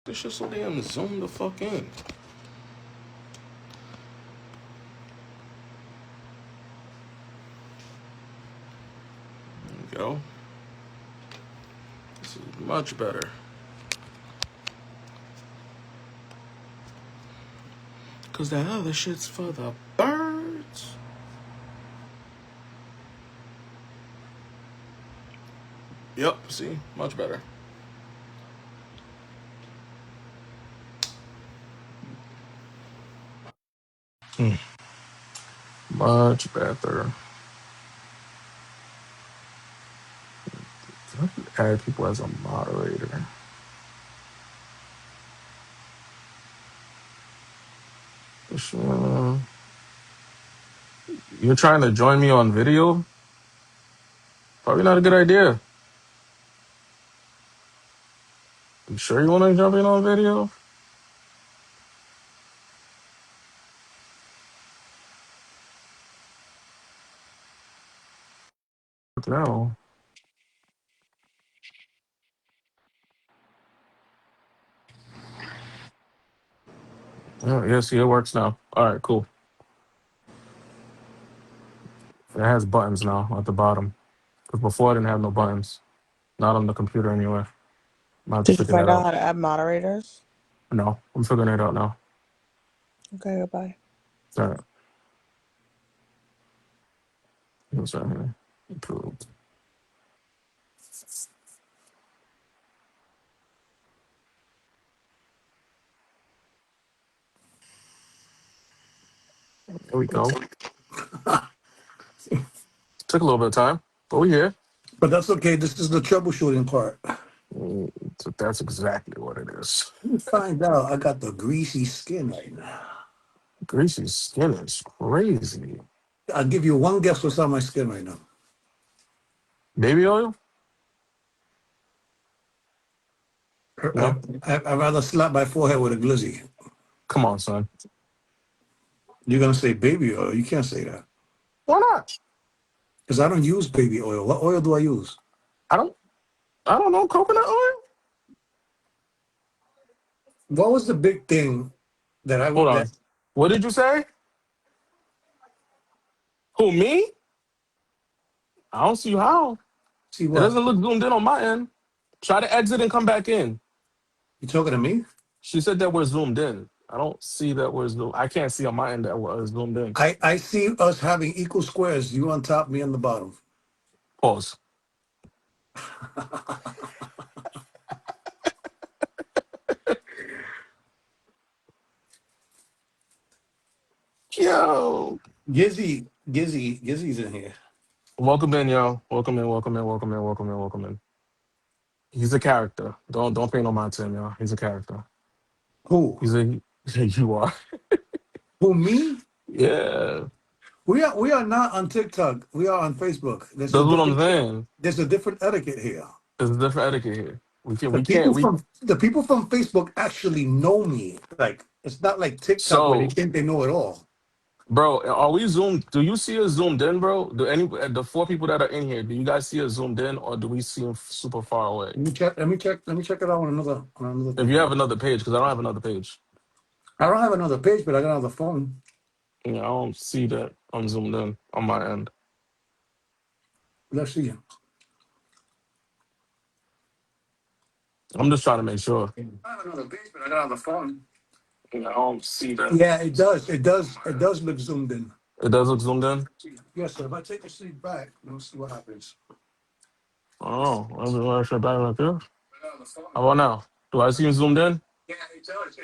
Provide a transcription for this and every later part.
This shit so damn zoom the fuck in. There we go. This is much better. Cause that other shit's for the birds. Yep, see? Much better. Much better. I can add people as a moderator. Sure. You're trying to join me on video? Probably not a good idea. You sure you want to jump in on video? No. Oh, yeah, see, it works now. All right, cool. It has buttons now at the bottom. Because before I didn't have no buttons. Not on the computer anyway. I'm about to Did you figure find that out out. how to add moderators? No, I'm figuring it out now. Okay, goodbye. All right. What's right here? Approved. There we go. Took a little bit of time, but we here. But that's okay. This is the troubleshooting part. So that's exactly what it is. Let me find out. I got the greasy skin right now. Greasy's skin is crazy. I'll give you one guess what's on my skin right now. Baby oil? I, No. I'd rather slap my forehead with a glizzy. Come on, son. You're going to say baby oil. You can't say that. Why not? Because I don't use baby oil. What oil do I use? I don't. I don't know. Coconut oil? What was the big thing that I Hold would on. that What did you say? Who, me? I don't see how. see It what? doesn't look zoomed in on my end. Try to exit and come back in. You talking to me? She said that we're zoomed in. I don't see that we're zoomed. I can't see on my end that we're zoomed in. I see us having equal squares. You on top, me on the bottom. Pause. Yo. Gizzy's in here. Welcome in, yo. Welcome in, welcome in, welcome in, welcome in, welcome in. He's a character. Don't pay no mind to him, yo. He's a character. Who? He's a you are. Who, me? Yeah. We are not on TikTok. We are on Facebook. That's what I'm saying. There's a different etiquette here. There's a different etiquette here. The We can't people we from the people from Facebook actually know me. Like it's not like TikTok where they so think they know it all. bro, are we zoomed? Do you see us zoomed in, bro? Do any the four people that are in here, do you guys see us zoomed in or do we see them super far away? Let me check. Let me check it out on another If thing you have here. another page, because I don't have another page. I don't have another page, but I got another phone. Yeah, I don't see that I'm zoomed in on my end. Let's see. I'm just trying to make sure. I have another page, but I got another phone. Yeah, I don't see that. Yeah, it does. It does look zoomed in. It does look zoomed in? Yes, sir. If I take a seat back, let's see what happens. Oh, I should back like this. I got another phone. How about now? Do I see him zoomed in? Yeah, it does.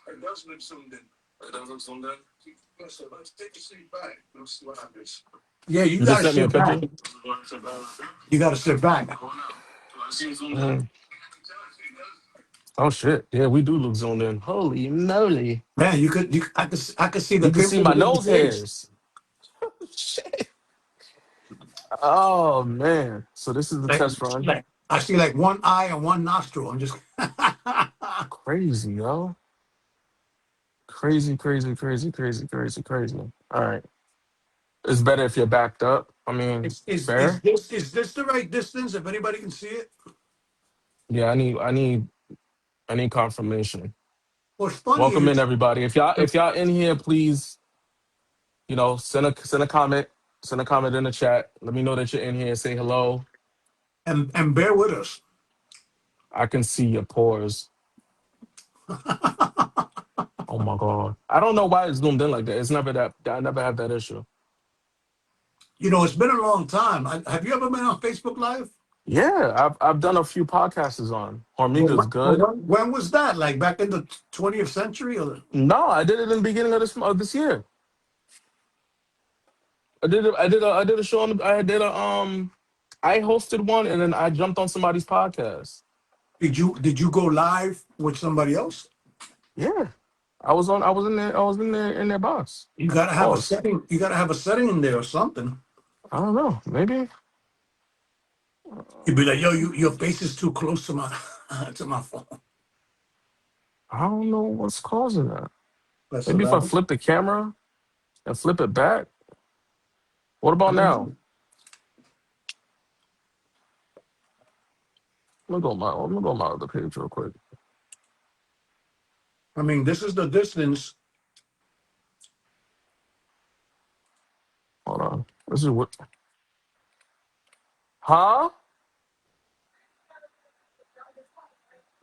It does look zoomed in. It does look zoomed in. Yes, sir. If I take a seat back, let's see what happens. Yeah, you You just gotta sent me a sit back. picture? You gotta sit back. Mm. Oh shit. Yeah, we do look zoomed in. Holy moly. Man, I could see the You can see pimples my in your nose face. hairs. Shit. Oh man. So this is the Like, test run. like I see like one eye and one nostril. I'm just Crazy, yo. Crazy, crazy, crazy, crazy, crazy, crazy. All right. It's better if you're backed up. I mean, is is is fair. this is this the right distance? If anybody can see it, Yeah, I need I need confirmation. What's funny Welcome in is, everybody. If y'all in here, please, send a comment. Send a comment in the chat. Let me know that you're in here. Say hello. and bear with us. I can see your pores. Oh my god. I don't know why it's zoomed in like that. It's never that. I never had that issue. It's been a long time. Have you ever been on Facebook Live? Yeah, I've done a few podcasts on. Hormiga's good. When was that? Like back in the 20th century? Or No, I did it in the beginning of this year. I did a show on. I hosted one and then I jumped on somebody's podcast. did you go live with somebody else? Yeah, I was in their box. You gotta have a Pause. setting. You gotta have a setting in there or something. I don't know. Maybe You'd be like, yo, your face is too close to my to my phone. I don't know what's causing that. That's Maybe if I hilarious. flip the camera and flip it back. What I about now? mean, I'm gonna go my other page real quick. this is the distance. Hold on. This is what. Huh?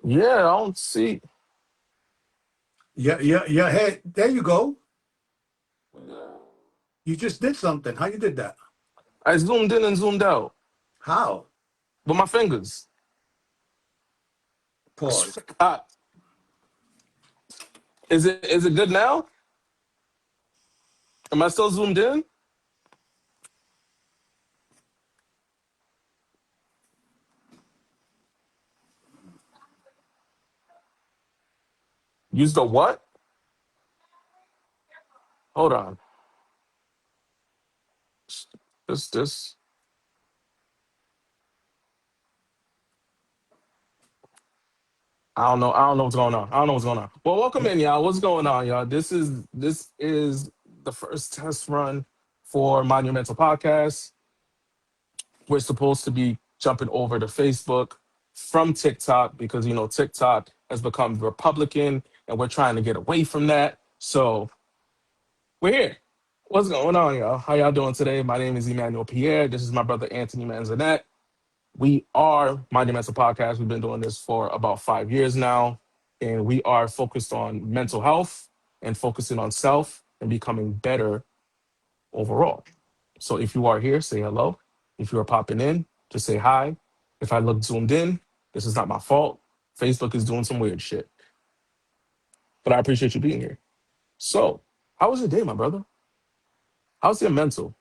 Yeah, I don't see. Yeah, yeah, yeah. Hey, there you go. You just did something. How you did that? I zoomed in and zoomed out How? with my fingers. I Pause. swear to God. Is it good now? Am I still zoomed in? Use the what? Hold on. This. I don't know what's going on. I don't know what's going on. Well, welcome in, y'all. What's going on, y'all? This is the first test run for Monumental Podcast. We're supposed to be jumping over to Facebook from TikTok because TikTok has become Republican and we're trying to get away from that. So we're here. What's going on, y'all? How y'all doing today? My name is Emmanuel Pierre. This is my brother Anthony Manzanet. We are Monumental Podcast. We've been doing this for about 5 years now, and we are focused on mental health and focusing on self and becoming better overall. So if you are here, say hello. If you are popping in, just say hi. If I look zoomed in, this is not my fault. Facebook is doing some weird shit, but I appreciate you being here. So, how was your day, my brother? How's your mental?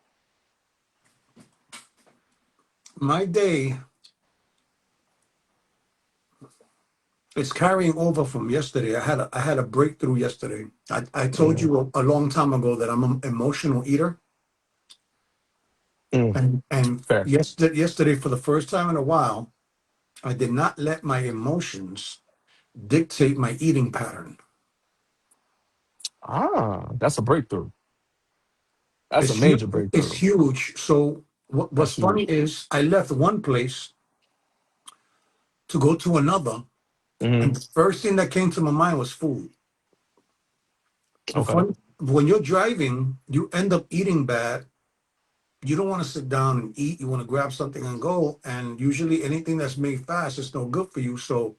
My day is carrying over from yesterday. I had a breakthrough yesterday. I told Mm, you a long time ago that I'm an emotional eater, mm, and fair. yesterday for the first time in a while, I did not let my emotions dictate my eating pattern. That's a breakthrough. That's a It's huge. major It's breakthrough. huge. So what's That's funny huge. is I left one place to go to another, Hmm. and the first thing that came to my mind was food. The Okay. fun when you're driving, you end up eating bad. You don't want to sit down and eat. You want to grab something and go. And usually anything that's made fast is no good for you. So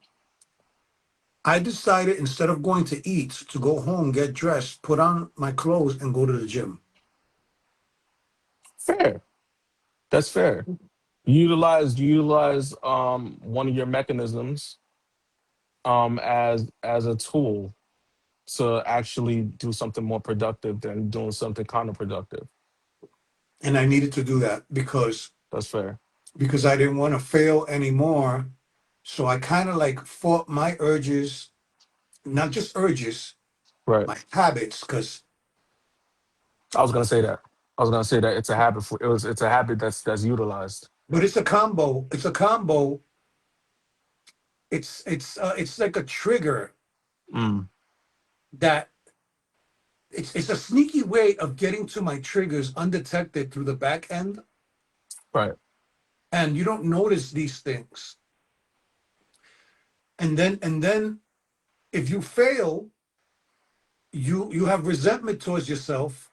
I decided instead of going to eat, to go home, get dressed, put on my clothes, and go to the gym. Fair. That's fair. You utilize one of your mechanisms as a tool to actually do something more productive than doing something counterproductive. And I needed to do that That's fair. because I didn't want to fail anymore. So I kind of like fought my urges, not just urges, Right. my habits, because I was gonna say that. I was gonna say that it's a habit it's a habit that's utilized. but it's a combo. It's a combo. It's like a trigger Mm, that it's a sneaky way of getting to my triggers undetected through the back end, right. and you don't notice these things. And then If you fail, you have resentment towards yourself,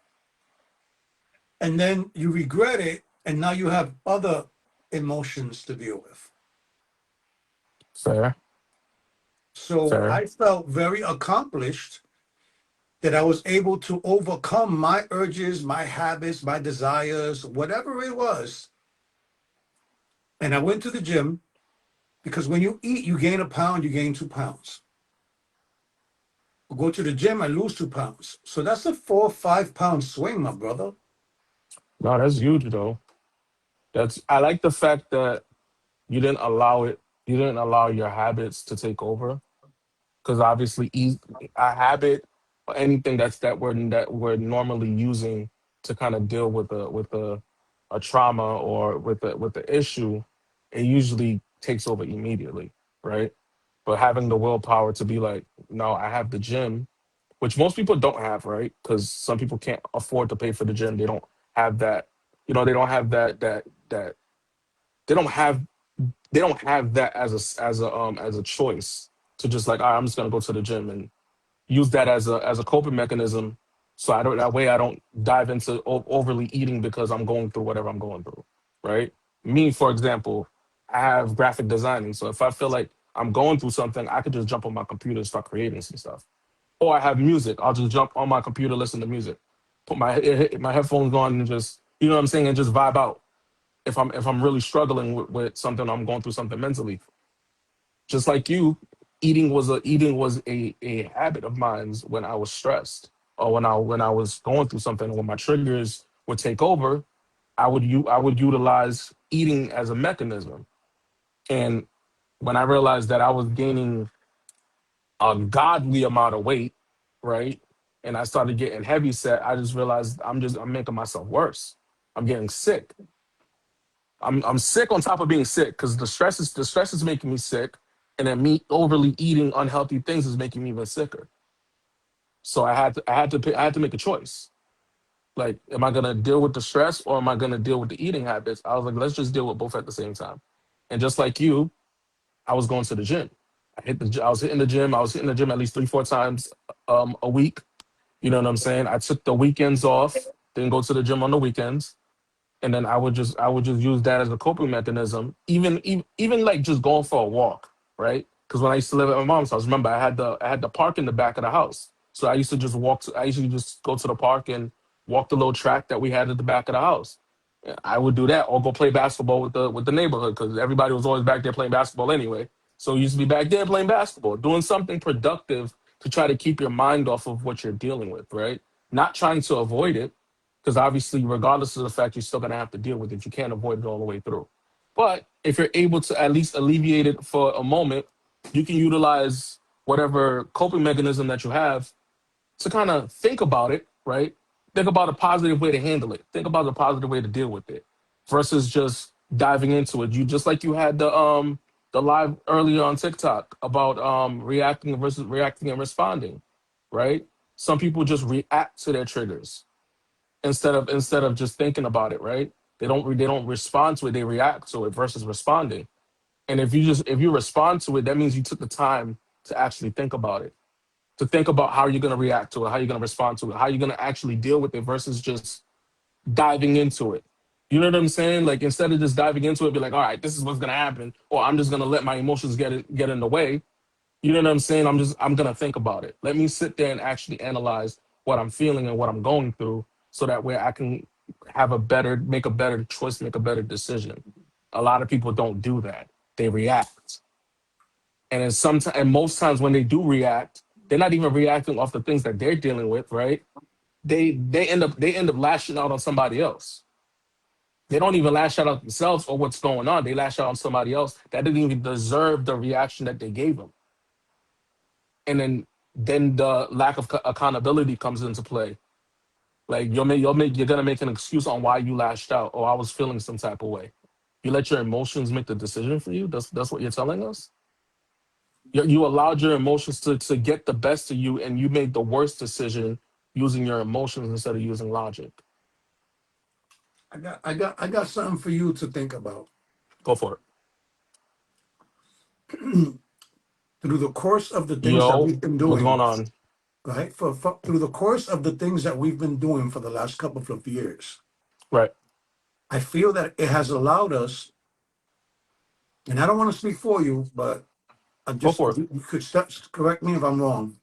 and then you regret it, and now you have other emotions to deal with. Fair, So fair. I felt very accomplished that I was able to overcome my urges, my habits, my desires, whatever it was. And I went to the gym because when you eat, you gain a pound, you gain 2 pounds. I go to the gym, I lose 2 pounds. So that's a 4 or 5 pound swing, my brother. No, that's huge though. That's I like the fact that you didn't allow it. You didn't allow your habits to take over because obviously a habit or anything that we're normally using to kind of deal with a trauma or with the issue, it usually takes over immediately, right? But having the willpower to be like, no, I have the gym, which most people don't have, right? Because some people can't afford to pay for the gym. They don't have that, they don't have that they don't have they don't have that as a choice to just like, all right, I'm just gonna go to the gym and use that as a coping mechanism. So I don't that way I don't dive into overly eating because I'm going through whatever I'm going through, right? Me, for example, I have graphic designing, so if I feel like I'm going through something, I could just jump on my computer and start creating some stuff. Or I have music, I'll just jump on my computer, listen to music, put my headphones on, and just what I'm saying, and just vibe out. If I'm really struggling with something, I'm going through something mentally, just like you, eating was a habit of mine when I was stressed or when I was going through something. When my triggers would take over, I would utilize eating as a mechanism. And when I realized that I was gaining a godly amount of weight, right, and I started getting heavy set, I just realized I'm making myself worse. I'm getting sick. I'm sick on top of being sick because the stress is making me sick, and then me overly eating unhealthy things is making me even sicker. So I had to make a choice. Like, am I gonna deal with the stress or am I gonna deal with the eating habits? I was like, let's just deal with both at the same time. And just like you, I was going to the gym. I was hitting the gym. I was hitting the gym at least 3 4 times a week. You know what I'm saying? I took the weekends off. Didn't go to the gym on the weekends, and then I would just use that as a coping mechanism. Even like just going for a walk, right? Because when I used to live at my mom's house, remember I had the park in the back of the house, so I used to just walk. I used to just go to the park and walk the little track that we had at the back of the house. I would do that, or go play basketball with the neighborhood because everybody was always back there playing basketball anyway. So you used to be back there playing basketball, doing something productive to try to keep your mind off of what you're dealing with, right? Not trying to avoid it, because obviously, regardless of the fact, you're still going to have to deal with it. You can't avoid it all the way through. But if you're able to at least alleviate it for a moment, you can utilize whatever coping mechanism that you have to kind of think about it, right? Think about a positive way to handle it. Think about a positive way to deal with it versus just diving into it. You just like you had the live earlier on TikTok about reacting versus reacting and responding, right? Some people just react to their triggers instead of just thinking about it, right? They don't respond to it, they react to it versus responding. And if you respond to it, that means you took the time to actually think about it, to think about how you're going to react to it, how you're going to respond to it, how you're going to actually deal with it versus just diving into it. You know what I'm saying? Like, instead of just diving into it, be like, all right, this is what's going to happen, or I'm just going to let my emotions get in the way. You know what I'm saying? I'm gonna think about it. Let me sit there and actually analyze what I'm feeling and what I'm going through, so that way I can make a better choice, make a better decision. A lot of people don't do that. They react. And most times when they do react, they're not even reacting off the things that they're dealing with, right? They end up lashing out on somebody else. They don't even lash out on themselves or what's going on. They lash out on somebody else that didn't even deserve the reaction that they gave them. And then the lack of accountability comes into play. Like, you're gonna make an excuse on why you lashed out, or I was feeling some type of way. You let your emotions make the decision for you. That's what you're telling us. You allowed your emotions to get the best of you, and you made the worst decision using your emotions instead of using logic. I got something for you to think about. Go for it. through the course of the things that Yo, we've been what's going doing, on? right? Through the course of the things that we've been doing for the last couple of years, Right. I feel that it has allowed us, and I don't want to speak for you, but I Go just, for it. you could correct me if I'm wrong,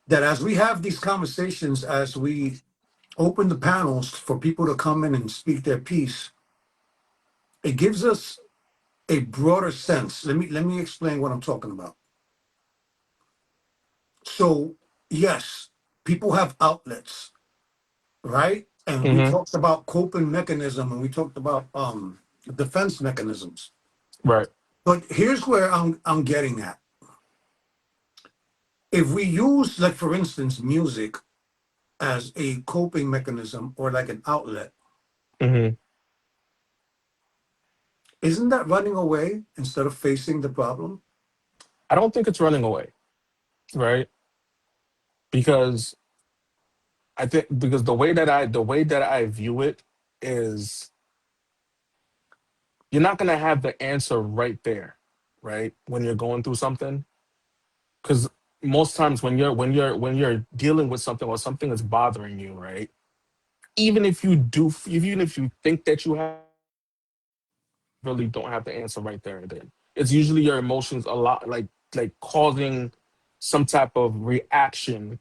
that as we have these conversations, as we open the panels for people to come in and speak their piece, it gives us a broader sense. Let me explain what I'm talking about. So yes, people have outlets, right? And we Mm-hmm. talked about coping mechanism and we talked about defense mechanisms. Right. But here's where I'm getting at. If we use, like for instance, music as a coping mechanism or like an outlet, Mm-hmm. isn't that running away instead of facing the problem? I don't think it's running away, right? Because because the way that I view it is you're not gonna have the answer right there, right? When you're going through something. Because most times when you're dealing with something or something is bothering you, right? Even if you think that you have the answer, really don't have the answer right there and then. It's usually your emotions a lot like causing some type of reaction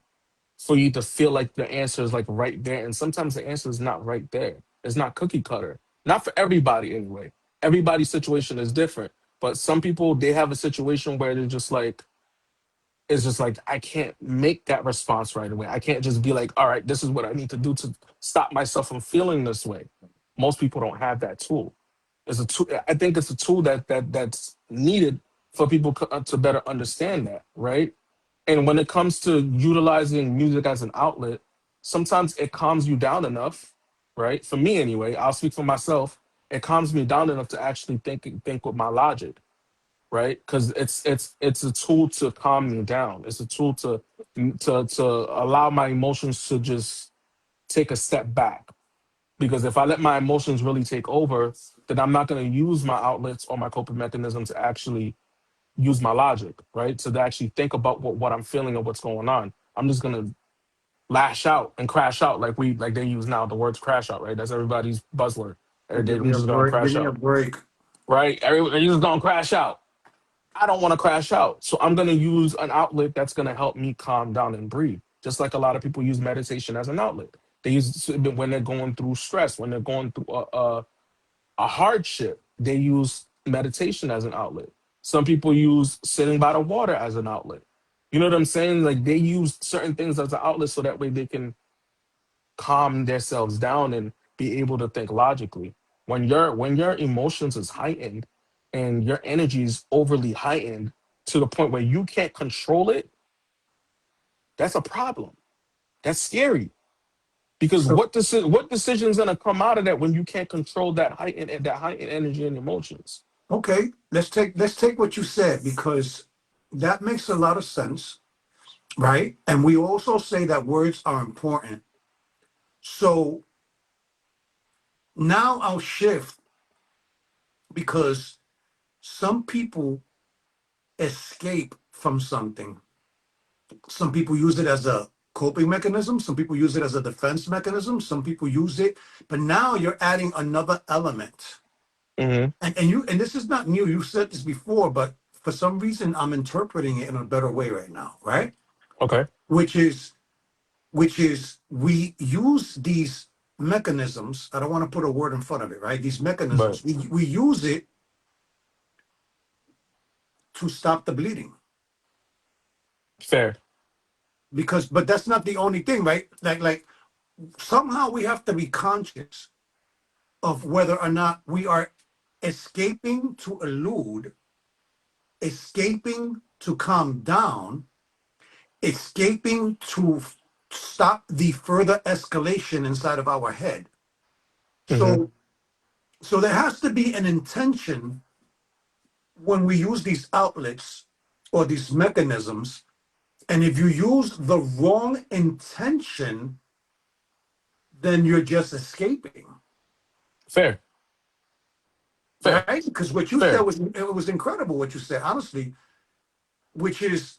for you to feel like the answer is like right there. And sometimes the answer is not right there. It's not cookie cutter. Not for everybody anyway. Everybody's situation is different. But some people they have a situation where they're just like, it's just like I can't make that response right away. I can't just be like, all right, this is what I need to do to stop myself from feeling this way. Most people don't have that tool. It's a tool. I think it's a tool that's needed for people to better understand that, right? And when it comes to utilizing music as an outlet, sometimes it calms you down enough, right? For me anyway, I'll speak for myself. It calms me down enough to actually think with my logic, right? Because it's a tool to calm me down. It's a tool to allow my emotions to just take a step back. Because if I let my emotions really take over, then I'm not going to use my outlets or my coping mechanism to actually use my logic, right? To actually think about what I'm feeling and what's going on. I'm just gonna lash out and crash out like they use now the words crash out, right? That's everybody's buzzword. Give I'm me a just gonna break. Give crash me a out, break. right? Everybody's just gonna crash out. I don't want to crash out. So I'm going to use an outlet that's going to help me calm down and breathe. Just like a lot of people use meditation as an outlet. They use it when they're going through stress, when they're going through a hardship, they use meditation as an outlet. Some people use sitting by the water as an outlet. You know what I'm saying? Like they use certain things as an outlet so that way they can calm themselves down and be able to think logically. When your emotions is heightened and your energy is overly heightened to the point where you can't control it, that's a problem. That's scary because So what decision's gonna come out of that when you can't control that heightened energy and emotions? okay, let's take what you said because that makes a lot of sense, right? And we also say that words are important. So now I'll shift because some people escape from something. Some people use it as a coping mechanism, some people use it as a defense mechanism, some people use it, but now you're adding another element. Hmm. And this is not new. You've said this before, but for some reason I'm interpreting it in a better way right now, right? Okay, Which is we use these mechanisms. I don't want to put a word in front of it, right? These but mechanisms, we use it to stop the bleeding. fair, Because but that's not the only thing, right? Like somehow we have to be conscious of whether or not we are escaping to elude, escaping to calm down, escaping to stop the further escalation inside of our head. hmm, So there has to be an intention when we use these outlets or these mechanisms. And if you use the wrong intention, then you're just escaping, fair, fair, right? Because what you said fair. was, it was incredible what you said. Honestly, which is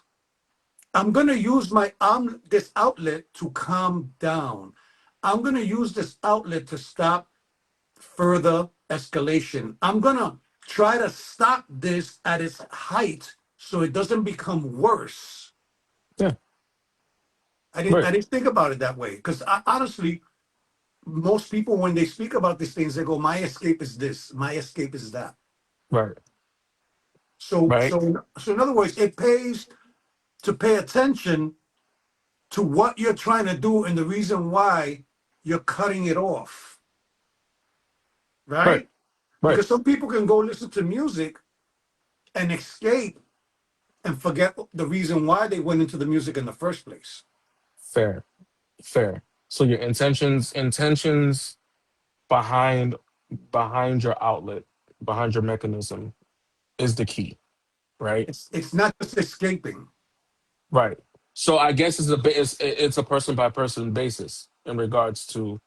I'm gonna use my this outlet to calm down. I'm gonna use this outlet to stop further escalation. I'm gonna try to stop this at its height so it doesn't become worse. Yeah. I Right. didn't think about it that way because honestly, most people when they speak about these things, they go, "My escape is this. My escape is that." Right. So Right. so in other words, it pays to pay attention to what you're trying to do and the reason why you're cutting it off, Right. right? Right. Because some people can go listen to music and escape and forget the reason why they went into the music in the first place. Fair. Fair. So your intentions behind your outlet, behind your mechanism is the key, right? It's not just escaping. Right. So I guess it's a person by person basis in regards to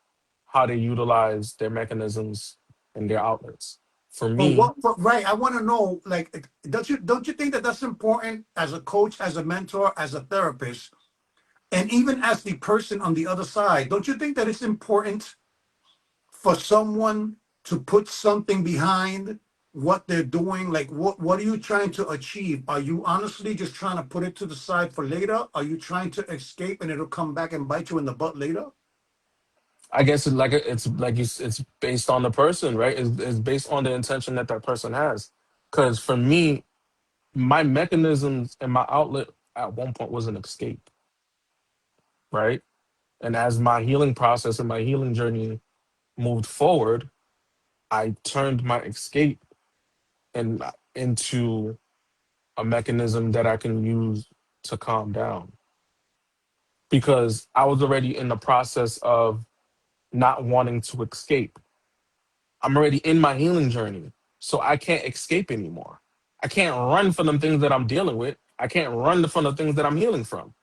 how they utilize their mechanisms and their outlets. For me, But right, I want to know, like, don't you think that that's important as a coach, as a mentor, as a therapist, and even as the person on the other side? Don't you think that it's important for someone to put something behind what they're doing? Like, what are you trying to achieve? Are you honestly just trying to put it to the side for later? Are you trying to escape and it'll come back and bite you in the butt later? I guess it's like it's based on the person, right? It's based on the intention that that person has. Because for me, my mechanisms and my outlet at one point was an escape, right? And as my healing process and my healing journey moved forward, I turned my escape and into a mechanism that I can use to calm down because I was already in the process of not wanting to escape. I'm already in my healing journey, so I can't escape anymore. I can't run from the things that I'm dealing with. I can't run from the things that I'm healing from.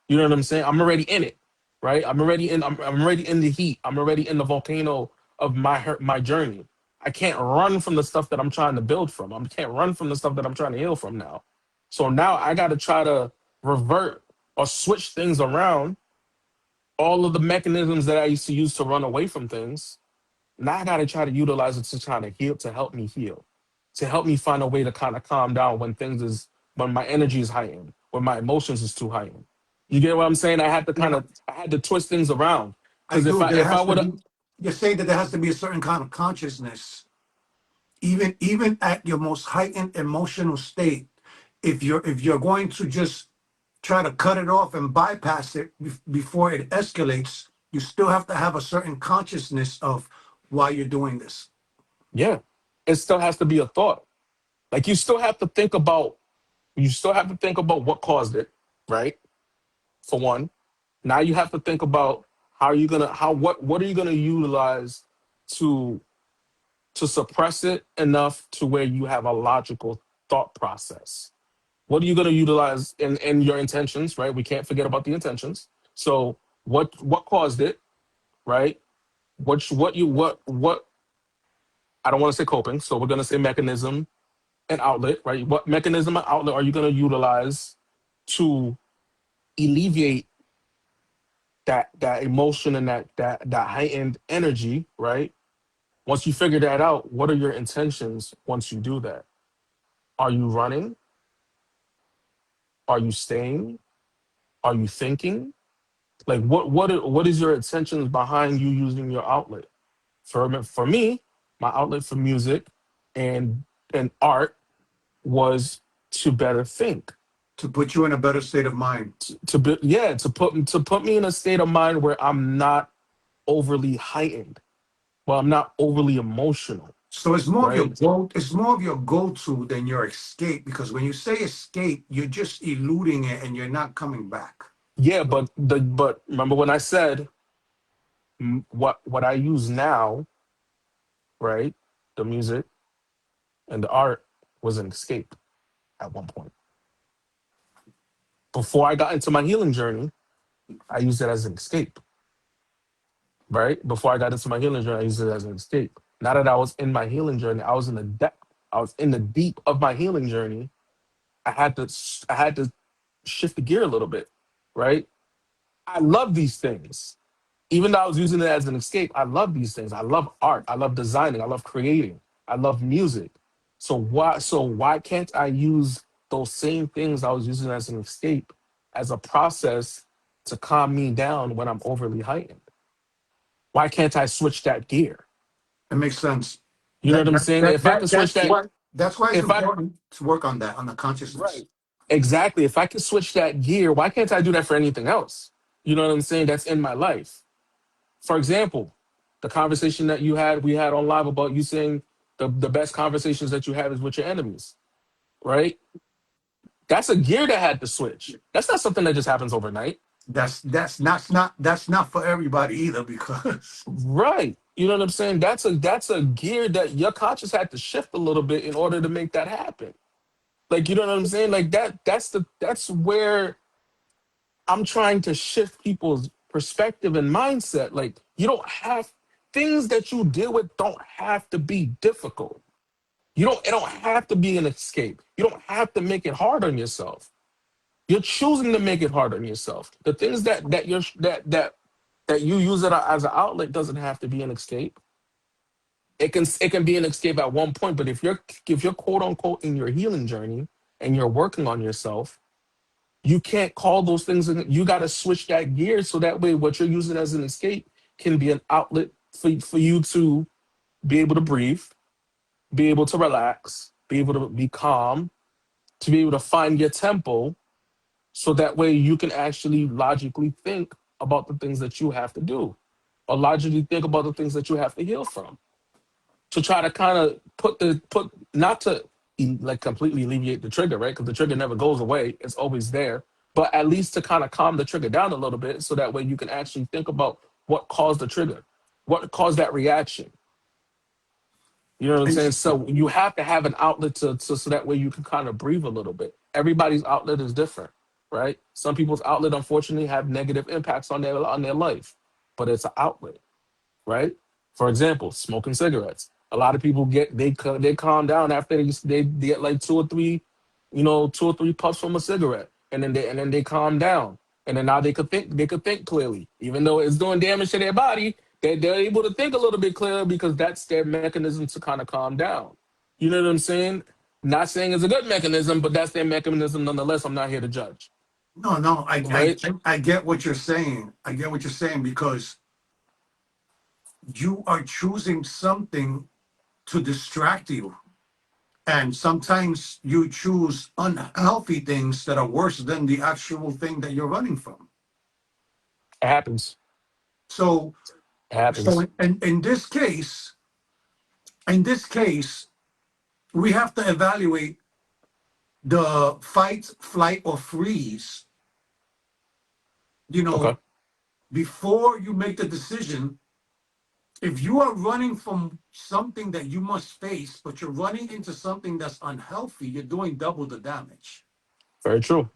You know what I'm saying? I'm already in it, right? I'm already in the heat. I'm already in the volcano of my journey. I can't run from the stuff that I'm trying to build from. I can't run from the stuff that I'm trying to heal from now. So now I got to try to revert or switch things around. All of the mechanisms that I used to use to run away from things, now I got to try to utilize it to try to heal, to help me heal, to help me find a way to kind of calm down when my energy is heightened, when my emotions is too heightened. You get what I'm saying? Yeah, I had to twist things around I because do. There if I has to would have, be. You're saying that there has to be a certain kind of consciousness, even at your most heightened emotional state. If you're going to just try to cut it off and bypass it before it escalates, you still have to have a certain consciousness of why you're doing this. yeah, it still has to be a thought. Like you still have to think about what caused it, right? For one, now you have to think about what are you gonna utilize to suppress it enough to where you have a logical thought process. What are you going to utilize in your intentions, right? We can't forget about the intentions. So what caused it, right? What I don't want to say coping, so we're going to say mechanism and outlet, right? What mechanism and outlet are you going to utilize to alleviate that emotion and that heightened energy, right? Once you figure that out, what are your intentions once you do that? Are you running? Are you staying? Are you thinking? Like what is your intentions behind you using your outlet? For me, my outlet for music and art was to better think. To put you in a better state of mind. To put me in a state of mind where I'm not overly heightened, well, I'm not overly emotional, So it's more of your right? go. It's more of your go-to than your escape, because when you say escape, you're just eluding it and you're not coming back. Yeah, but remember when I said what I use now, right? The music and the art was an escape at one point. Before I got into my healing journey, I used it as an escape, right? Before I got into my healing journey, I used it as an escape. Now that I was in my healing journey, I was in the deep of my healing journey. I had to shift the gear a little bit, right? I love these things. Even though I was using it as an escape, I love these things. I love art. I love designing. I love creating. I love music. So why can't I use those same things I was using as an escape as a process to calm me down when I'm overly heightened? Why can't I switch that gear? It makes sense. You know what I'm saying? If I can switch that, That's why it's if I important to work on that, on the right. consciousness. Exactly. If I can switch that gear, why can't I do that for anything else? You know what I'm saying? That's in my life. For example, the conversation that we had on live about you saying the best conversations that you have is with your enemies, right? That's a gear that had to switch. That's not something that just happens overnight. That's not for everybody either, because Right. You know what I'm saying? That's a gear that your conscious had to shift a little bit in order to make that happen. Like, you know what I'm saying? Like that's where I'm trying to shift people's perspective and mindset. Like, you don't have things that you deal with don't have to be difficult. It don't have to be an escape. You don't have to make it hard on yourself. You're choosing to make it hard on yourself. The things that you use it as an outlet doesn't have to be an escape. It can be an escape at one point, but if you're quote unquote in your healing journey and you're working on yourself, you can't call those things. You got to switch that gear so that way what you're using as an escape can be an outlet for you to be able to breathe, be able to relax, be able to be calm, to be able to find your tempo, so that way you can actually logically think about the things that you have to do, or logically think about the things that you have to heal from, to try to kind of put not to like completely alleviate the trigger, right? Because the trigger never goes away; it's always there. But at least to kind of calm the trigger down a little bit, so that way you can actually think about what caused the trigger, what caused that reaction. You know what I'm and saying? So you have to have an outlet to so that way you can kind of breathe a little bit. Everybody's outlet is different, right? Some people's outlet unfortunately have negative impacts on their life, but it's an outlet, right? For example, smoking cigarettes. A lot of people they calm down after they get like two or three puffs from a cigarette, and then they calm down, and then now they could think clearly, even though it's doing damage to their body. They're able to think a little bit clearer because that's their mechanism to kind of calm down. You know what I'm saying? Not saying it's a good mechanism, but that's their mechanism nonetheless. I'm not here to judge, no, right? I get what you're saying. I get what you're saying, because you are choosing something to distract you. And sometimes you choose unhealthy things that are worse than the actual thing that you're running from. It happens. So, It so happens. in this case, we have to evaluate the fight, flight, or freeze, you Okay. know, before you make the decision. If you are running from something that you must face, but you're running into something that's unhealthy, you're doing double the damage. Very true.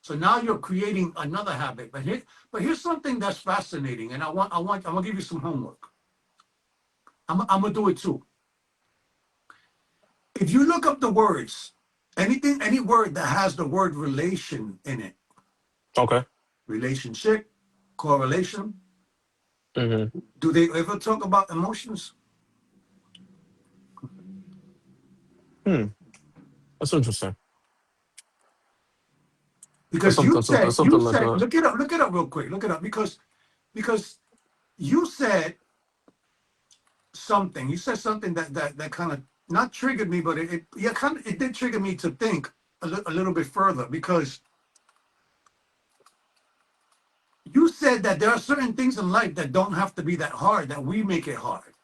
So now you're creating another habit. But here's something that's fascinating, and I'm gonna give you some homework. I'm gonna do it too. If you look up the words, any word that has the word relation in it, Okay. relationship, correlation, Hmm. do they ever talk about emotions? Hmm. That's interesting. Because you That's said something like that. look it up real quick, look it up, because you said something. You said something that kind of not triggered me, but it yeah, kind of it did trigger me to think a little bit further, because you said that there are certain things in life that don't have to be that hard, that we make it hard.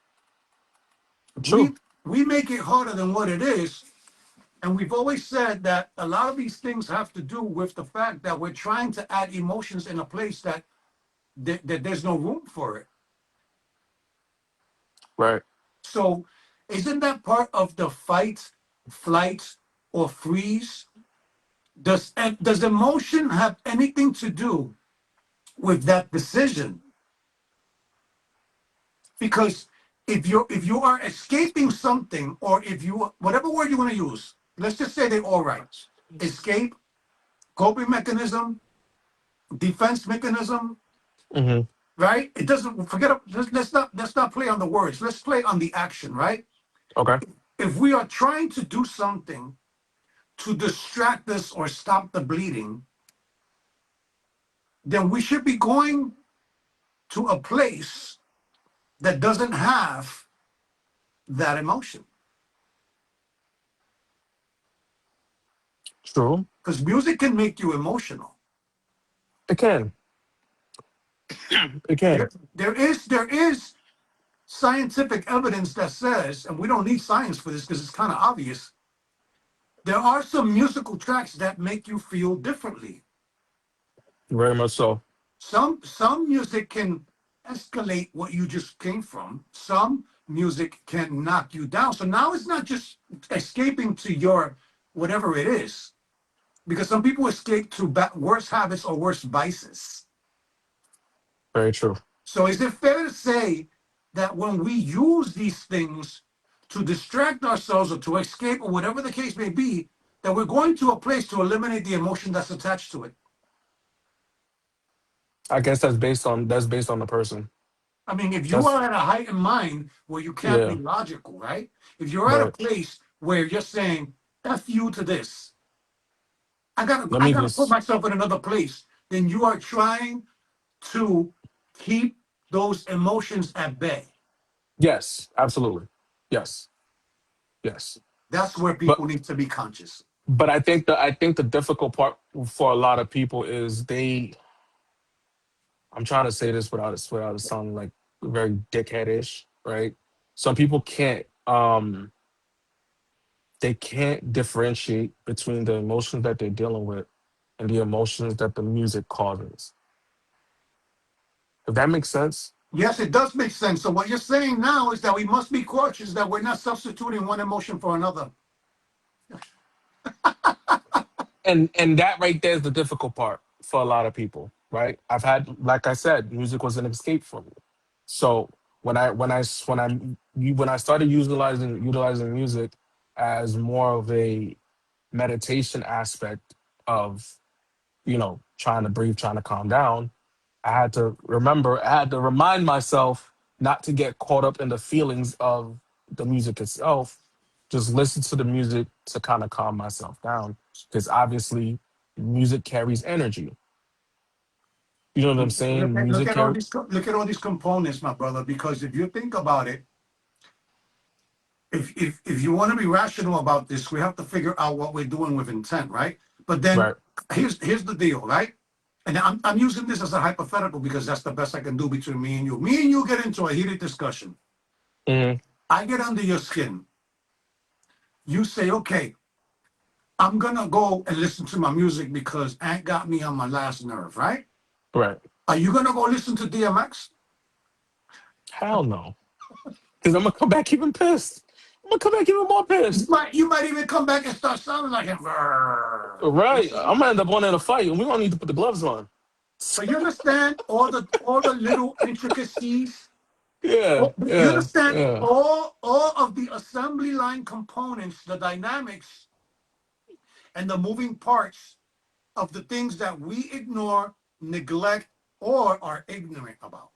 True. We make it harder than what it is. And we've always said that a lot of these things have to do with the fact that we're trying to add emotions in a place that there's no room for it. Right. So isn't that part of the fight, flight, or freeze? Does emotion have anything to do with that decision? Because if you are escaping something, or if you, whatever word you want to use, let's just say they're all right. escape, coping mechanism, defense mechanism, Hmm. right? It doesn't forget. Let's not play on the words. Let's play on the action, right? Okay. If we are trying to do something to distract us or stop the bleeding, then we should be going to a place that doesn't have that emotion. True. Because music can make you emotional. It can. It can. There is scientific evidence that says, and we don't need science for this because it's kind of obvious, there are some musical tracks that make you feel differently. Very much so. Some music can escalate what you just came from. Some music can knock you down. So now it's not just escaping to your whatever it is, because some people escape to worse habits or worse vices. Very true. So is it fair to say that when we use these things to distract ourselves or to escape or whatever the case may be, that we're going to a place to eliminate the emotion that's attached to it? I guess that's based on the person. I mean, if you That's are at a heightened mind where you can't be yeah. logical, right? If you're at a Right. place where you're saying "f you" to this, I gotta Let I me gotta put just. myself in another place. Then you are trying to keep those emotions at bay. Yes. Absolutely. Yes. Yes. That's where But people need to be conscious. I think the difficult part for a lot of people is they. I'm trying to say this without it sounding like very dickheadish, right? Some people can't differentiate between the emotions that they're dealing with and the emotions that the music causes. If that makes sense. Yes, it does make sense. So what you're saying now is that we must be cautious that we're not substituting one emotion for another. And that right there is the difficult part for a lot of people, right? I've had, like I said, music was an escape for me. So when I started utilizing music as more of a meditation aspect of trying to breathe, trying to calm down, I had to remind myself not to get caught up in the feelings of the music itself. Just listen to the music to kind of calm myself down. Because obviously, music carries energy. You know what I'm Look saying? at, look Music at all carry these look at all these components, my brother. Because if you think about it, if you want to be rational about this, we have to figure out what we're doing with intent, right? But then right. here's the deal, right? And I'm using this as a hypothetical because that's the best I can do between me and you. Me and you get into a heated discussion. Hmm. I get under your skin. You say, okay, I'm gonna go and listen to my music because Aunt got me on my last nerve, right? Right. Are you gonna go listen to DMX? Hell no. Because I'm gonna come back even pissed. I'm gonna come back even more You pissed. might you might even come back and start sounding like him. Right. I'm gonna end up wanting to fight, and we don't need to put the gloves on. But you understand all the little intricacies. Yeah. You Yeah. understand Yeah. all of the assembly line components, the dynamics, and the moving parts of the things that we ignore, neglect, or are ignorant about.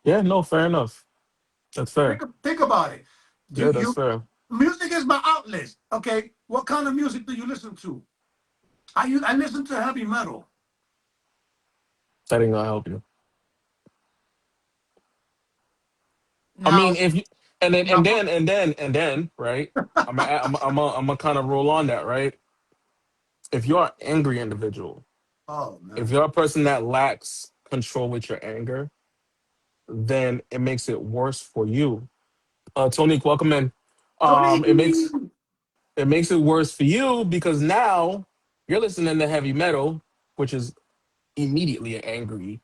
Yeah. No. Fair enough. That's fair. Think about it. Yeah. That's You fair. music is my outlet. Okay, what kind of music do you listen to? I listen to heavy metal. That ain't gonna help you. I mean, Now, if you and then now, right. I'm gonna kind of roll on that, right? If you're an angry individual, oh if man, you're a person that lacks control with your anger, then it makes it worse for you. Tonique, welcome in. Tony, It makes it worse for you because now you're listening to heavy metal, which is immediately an angry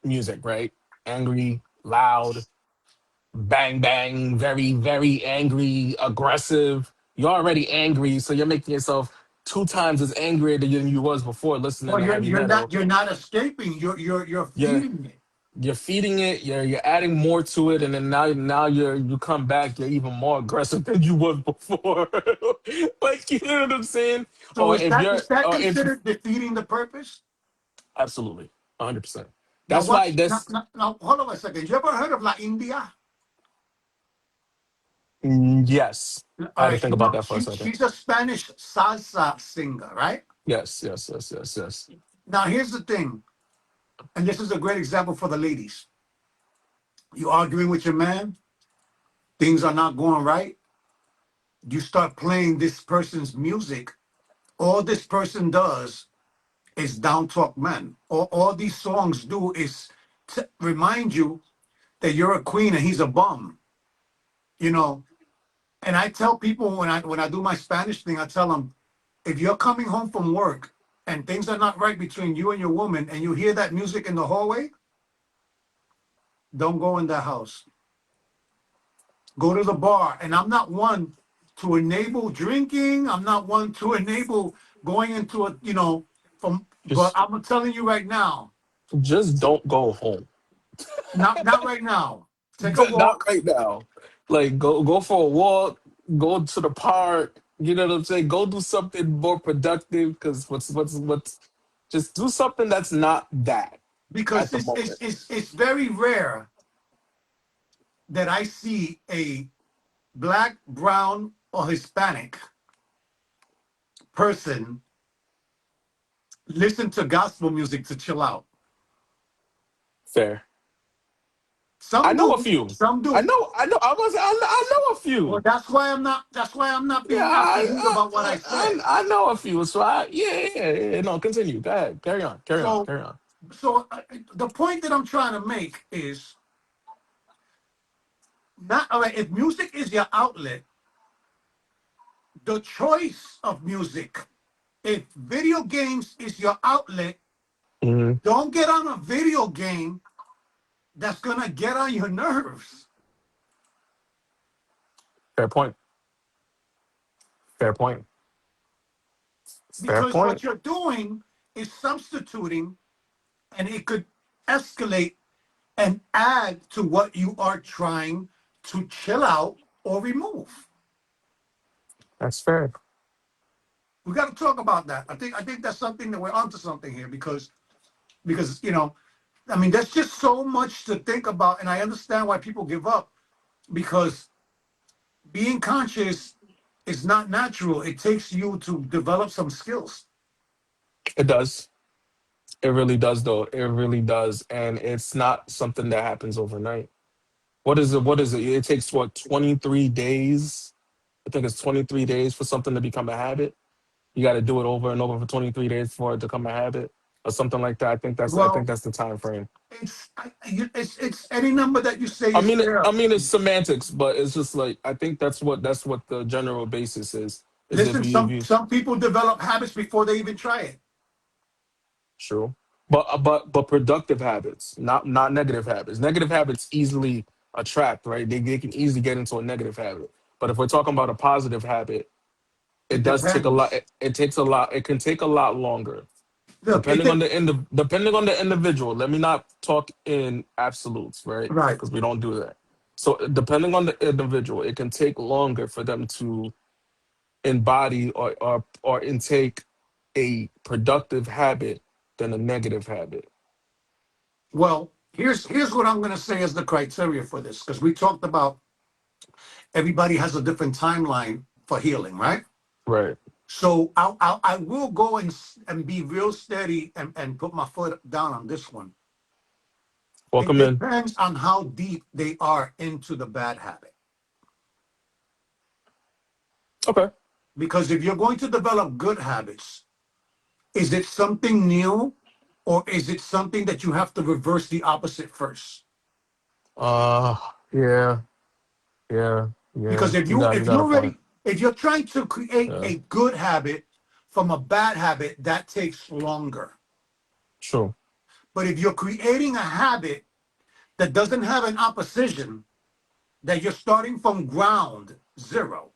music, right? Angry, loud, bang bang, very very angry, aggressive. You're already angry, so you're making yourself two times as angry than you was before listening well, to you're heavy you're not metal. you're not escaping. You're Yeah, feeding it. you're feeding it, you're adding more to it, and then now you come back, you're even more aggressive than you was before. Like, you know what I'm saying? So is that Or if considered defeating the purpose? absolutely, 100%. Now That's why watch now, this. now, now hold on a second. You ever heard of La India? Yes, I All had to right, think about that for a second. she's a Spanish salsa singer, right? Yes, yes, yes, yes, yes. Now here's the thing, and this is a great example for the ladies. You arguing with your man, things are not going right. You start playing this person's music. All this person does is down talk men. All these songs do is remind you that you're a queen and he's a bum. You know, and I tell people when I do my Spanish thing, I tell them, if you're coming home from work and things are not right between you and your woman, and you hear that music in the hallway, don't go in the house. Go to the bar. And I'm not one to enable drinking. I'm not one to enable going into a, from. But Just I'm telling you right now, just don't go home. not right now. Take a Not walk right now. Like, go for a walk, go to the park. You know what I'm saying? Go do something more productive. Because what's just do something that's not that at because the it's moment. it's it's it's very rare that I see a black, brown, or Hispanic person listen to gospel music to chill out. Fair. I Some know a do, few. some do. I know. I know a Well, few. that's why I'm not. That's why I'm not Yeah, being absolute about what I said. I know a few. So yeah. No, continue. Go ahead. Carry on. Carry on. So, Carry on. the point that I'm trying to make is not all right. If music is your outlet, the choice of music. If video games is your outlet, Hmm. don't get on a video game that's gonna get on your nerves. Fair point. Fair point. Fair Because point. what you're doing is substituting, and it could escalate and add to what you are trying to chill out or remove. That's fair. We got to talk about that. I think that's something that we're onto something here because I mean there's just so much to think about, and I understand why people give up because being conscious is not natural. It takes you to develop some skills. It does. It really does, though. It really does, and it's not something that happens overnight. What is it? What is it? It takes what 23 days. I think it's 23 days for something to become a habit. You got to do it over and over for 23 days for it to become a habit, or something like that. I think Well, that's the time frame. it's any number that you say is fair. I mean, it's semantics, but it's just like I think that's what the general basis is. Is Listen, if some you some people develop habits before they even try it. true, but productive habits, not negative habits. Negative habits easily attract, right? They can easily get into a negative habit. But if we're talking about a positive habit, it It does take a lot. depends. It takes a lot. It can take a lot longer, Look, it did depending on the individual. Let me not talk in absolutes, right? right. Because we don't do that. So depending on the individual, it can take longer for them to embody or intake a productive habit than a negative habit. Well, here's what I'm going to say as the criteria for this, because we talked about everybody has a different timeline for healing, right? Right. So I will go and be real steady and put my foot down on this one. It Welcome in. depends on how deep they are into the bad habit. Okay. Because if you're going to develop good habits, is it something new or is it something that you have to reverse the opposite first? Uh yeah, yeah, yeah. Because if you You if got a you're point. ready, if you're trying to create Yeah. a good habit from a bad habit, that takes longer. True. But if you're creating a habit that doesn't have an opposition, that you're starting from ground zero,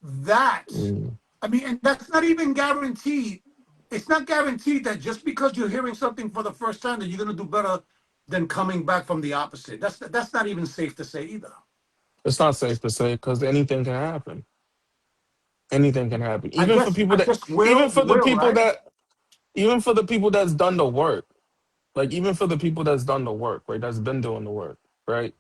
that Mm, I mean, and that's not even guaranteed. It's not guaranteed that just because you're hearing something for the first time that you're going to do better than coming back from the opposite. That's not even safe to say either. It's not safe to say because anything can happen. Anything can happen. I guess Even for the will, people right? that, even for the people that's done the work, like even for the people that's done the work, right? That's been doing the work, right?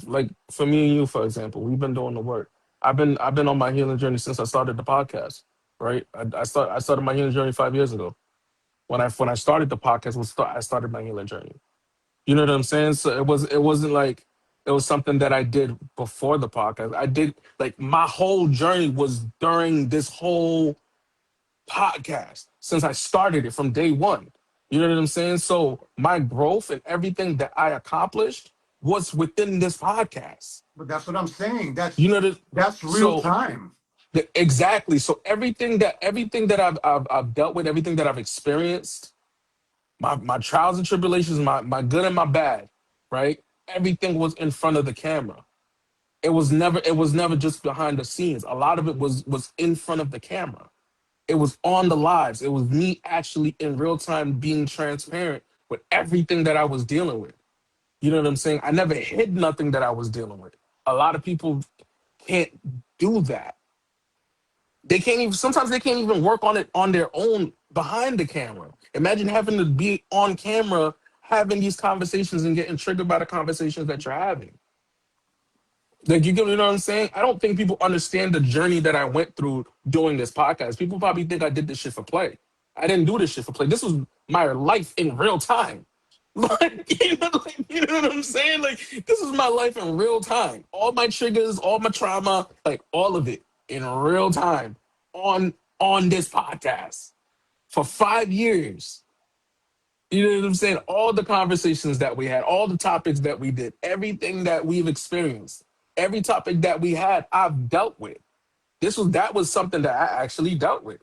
Like for me and you, for example, we've been doing the work. I've been on my healing journey since I started the podcast, right? I started my healing journey 5 years ago. When I started the podcast, I started my healing journey. You know what I'm saying? So it wasn't like it was something that I did before the podcast. I did like my whole journey was during this whole podcast since I started it from day one. You know what I'm saying? So my growth and everything that I accomplished was within this podcast. But that's what I'm saying. You know that. That's real So time. exactly. So everything that I've dealt with, everything that I've experienced, my trials and tribulations, my good and my bad, right? Everything was in front of the camera. It was never just behind the scenes. A lot of it was in front of the camera. It was on the lives. It was me actually in real time being transparent with everything that I was dealing with. You know what I'm saying? I never hid nothing that I was dealing with. A lot of people can't do that. They can't even sometimes they can't even work on it on their own behind the camera. Imagine having to be on camera having these conversations and getting triggered by the conversations that you're having. Like you know what I'm saying? I don't think people understand the journey that I went through doing this podcast. People probably think I did this shit for play. I didn't do this shit for play. This was my life in real time. Like, you know what I'm saying? Like this is my life in real time. All my triggers, all my trauma, like all of it in real time on on this podcast for 5 years. You know what I'm saying? All the conversations that we had, all the topics that we did, everything that we've experienced, every topic that we had, I've dealt with. That was something that I actually dealt with.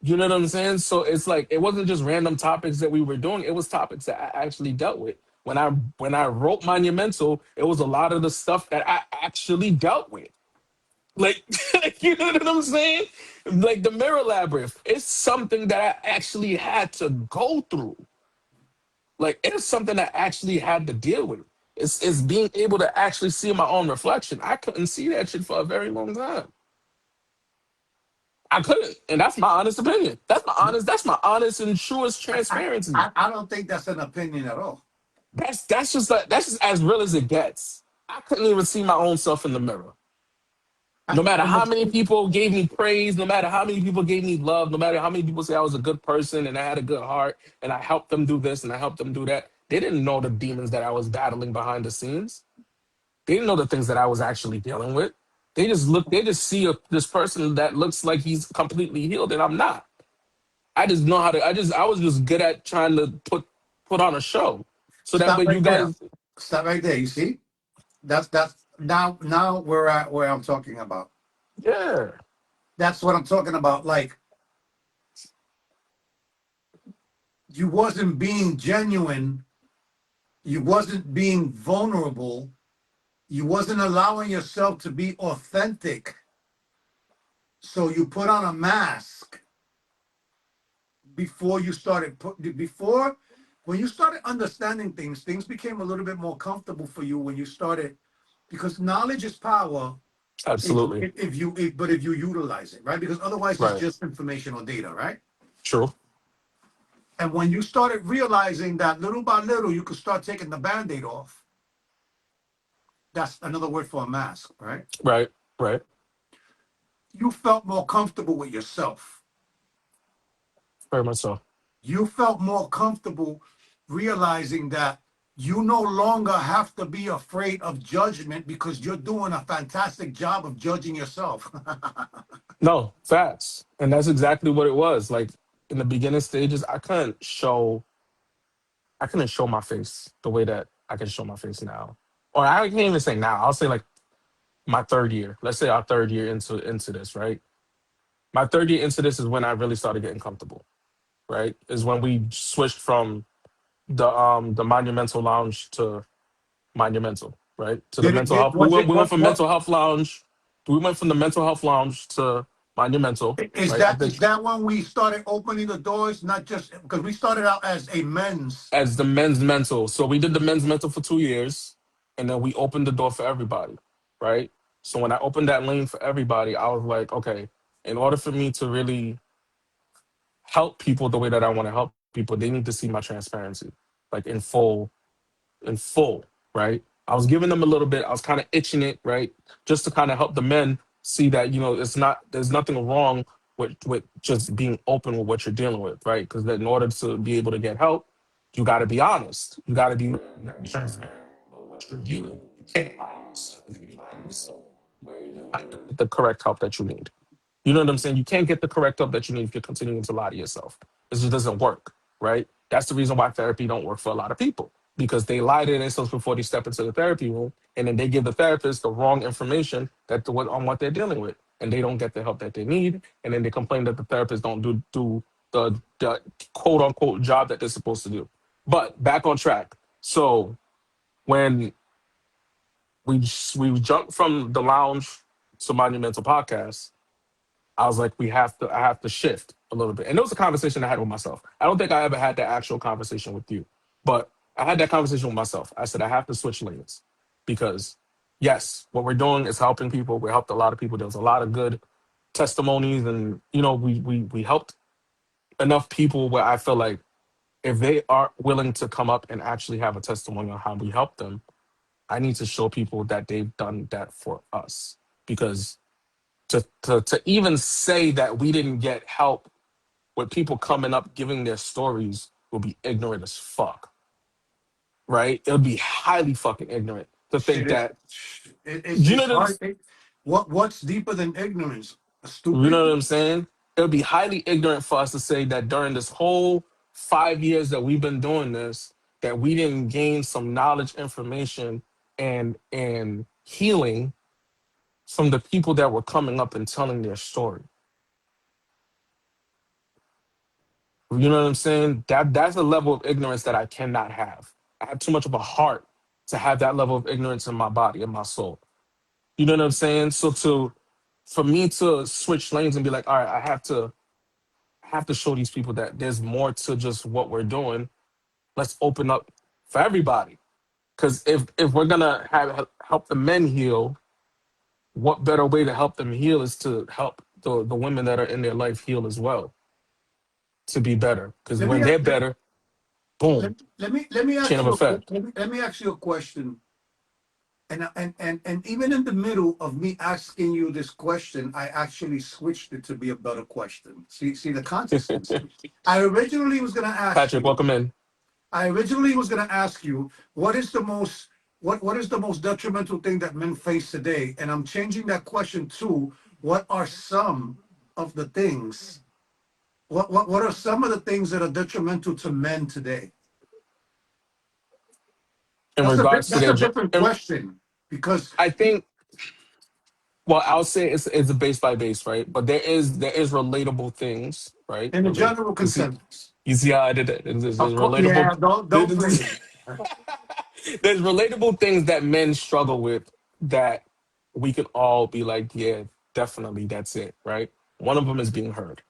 You know what I'm saying? So it's like it wasn't just random topics that we were doing. It was topics that I actually dealt with. When I wrote Monumental, it was a lot of the stuff that I actually dealt with. Like, you know what I'm saying? Like the Mirror Labyrinth, it's something that I actually had to go through. Like it's something I actually had to deal with. It's being able to actually see my own reflection. I couldn't see that shit for a very long time. I couldn't, and that's my honest opinion. That's my honest and truest transparency. I don't think that's an opinion at all. That's just as real as it gets. I couldn't even see my own self in the mirror. I, No matter and how the, many people gave me praise, no matter how many people gave me love, no matter how many people say I was a good person and I had a good heart and I helped them do this and I helped them do that, they didn't know the demons that I was battling behind the scenes. They didn't know the things that I was actually dealing with. They just see this person that looks like he's completely healed and I'm not. I just know how to, I was just good at trying to put on a show. So that Stop way you right there. guys, Stop right there. You see? That's now we're at where I'm talking about. yeah, That's what I'm talking about. Like you wasn't being genuine, you wasn't being vulnerable, you wasn't allowing yourself to be authentic. So you put on a mask before you started before when you started understanding things, things became a little bit more comfortable for you when you started because knowledge is power absolutely. if you utilize it, right? Because otherwise it's Right. just information or data, right? True. And when you started realizing that little by little you could start taking the band-aid off, that's another word for a mask, right? Right. Right. You felt more comfortable with yourself. Very much so. You felt more comfortable realizing that you no longer have to be afraid of judgment because you're doing a fantastic job of judging yourself. No, facts. And that's exactly what it was. Like in the beginning stages, I couldn't show my face the way that I can show my face now. Or I can't even say now. I'll say like my third year. Let's say our third year into this, right? My third year into this is when I really started getting comfortable, right? Is when we switched from the monumental lounge to monumental, right? To the Did it mental get health. We was went it we went what from mental health lounge. We went from the mental health lounge to monumental, Is right? I that think is that when we started opening the doors? Not just because we started out as a men's. as the men's mental. So we did the men's mental for 2 years, and then we opened the door for everybody, right? So when I opened that lane for everybody, I was like, okay, in order for me to really help people the way that I want to help people, they need to see my transparency, like in full, right? I was giving them a little bit. I was kind of itching it, right, just to kind of help the men see that it's not there's nothing wrong with just being open with what you're dealing with, right? Because in order to be able to get help, you got to be honest. You got to be transparent about what you're dealing with. You can't lie to yourself. If you lie to yourself, the correct help that you need. You know what I'm saying? You can't get the correct help that you need if you're continuing to lie to yourself. It just doesn't work, right? That's the reason why therapy don't work for a lot of people because they lie to themselves before they step into the therapy room, and then they give the therapist the wrong information on what they're dealing with, and they don't get the help that they need, and then they complain that the therapist don't do the quote unquote job that they're supposed to do. But back on track. So when we jumped from the lounge to Monumental Podcast, I was like, I have to shift a little bit. And it was a conversation I had with myself. I don't think I ever had that actual conversation with you, but I had that conversation with myself. I said, I have to switch lanes because yes, what we're doing is helping people. We helped a lot of people. There was a lot of good testimonies and, we helped enough people where I feel like if they are willing to come up and actually have a testimony on how we helped them, I need to show people that they've done that for us because to even say that we didn't get help with people coming up giving their stories will be ignorant as fuck, right? It would be highly fucking ignorant to think It is. that you know It's what I'm, hard. What's deeper than ignorance? you Stupid. know what I'm saying? It would be highly ignorant for us to say that during this whole 5 years that we've been doing this, that we didn't gain some knowledge, information, and healing from the people that were coming up and telling their story. You know what I'm saying? That's a level of ignorance that I cannot have. I have too much of a heart to have that level of ignorance in my body and my soul. You know what I'm saying? So for me to switch lanes and be like, all right, I have to show these people that there's more to just what we're doing. Let's open up for everybody. Because if we're gonna help the men heal, what better way to help them heal is to help the women that are in their life heal as well to be better. Because Let when me they're let, better, boom, let me chain ask of you effect. let me ask you a question. And even in the middle of me asking you this question, I actually switched it to be a better question. See the consistency. I originally was gonna ask Patrick, you. welcome in. I originally was gonna ask you what is the most what is the most detrimental thing that men face today, and I'm changing that question to what are some of the things what are some of the things that are detrimental to men today? In regards to That's their a job, different question because I think. Well, I'll say it's a base by base, right? But there is relatable things, right? in the general You consensus, see how I did that? There's of course, relatable. yeah, don't There's, play. there's relatable things that men struggle with that we can all be like, yeah, definitely, that's it, right? One of them is being heard.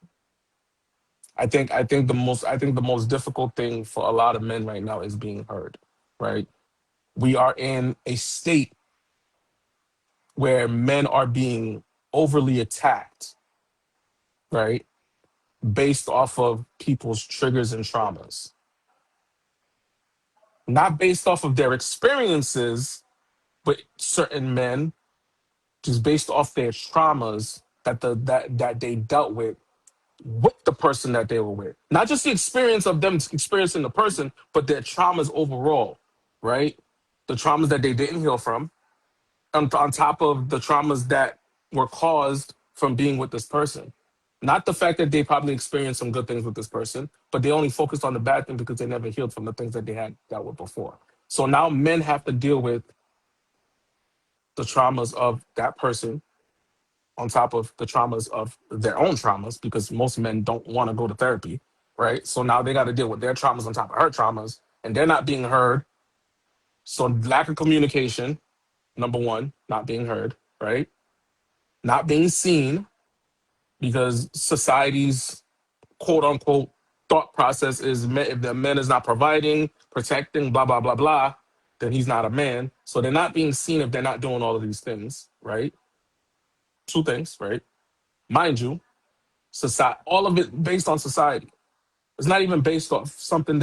I think the most difficult thing for a lot of men right now is being heard, right? We are in a state where men are being overly attacked, right? Based off of people's triggers and traumas, not based off of their experiences, but certain men just based off their traumas that they dealt with the person that they were with. Not just the experience of them experiencing the person, but their traumas overall, right? The traumas that they didn't heal from, on top of the traumas that were caused from being with this person. Not the fact that they probably experienced some good things with this person, but they only focused on the bad thing because they never healed from the things that they had dealt with before. So now men have to deal with the traumas of that person on top of the traumas of their own traumas because most men don't want to go to therapy, right? So now they got to deal with their traumas on top of her traumas and they're not being heard. So lack of communication, number one, not being heard, right? Not being seen, because society's quote unquote thought process is if the man is not providing, protecting, blah blah blah blah, then he's not a man. So they're not being seen if they're not doing all of these things, right? Two things, right? Mind you, society, all of it based on society. It's not even based off something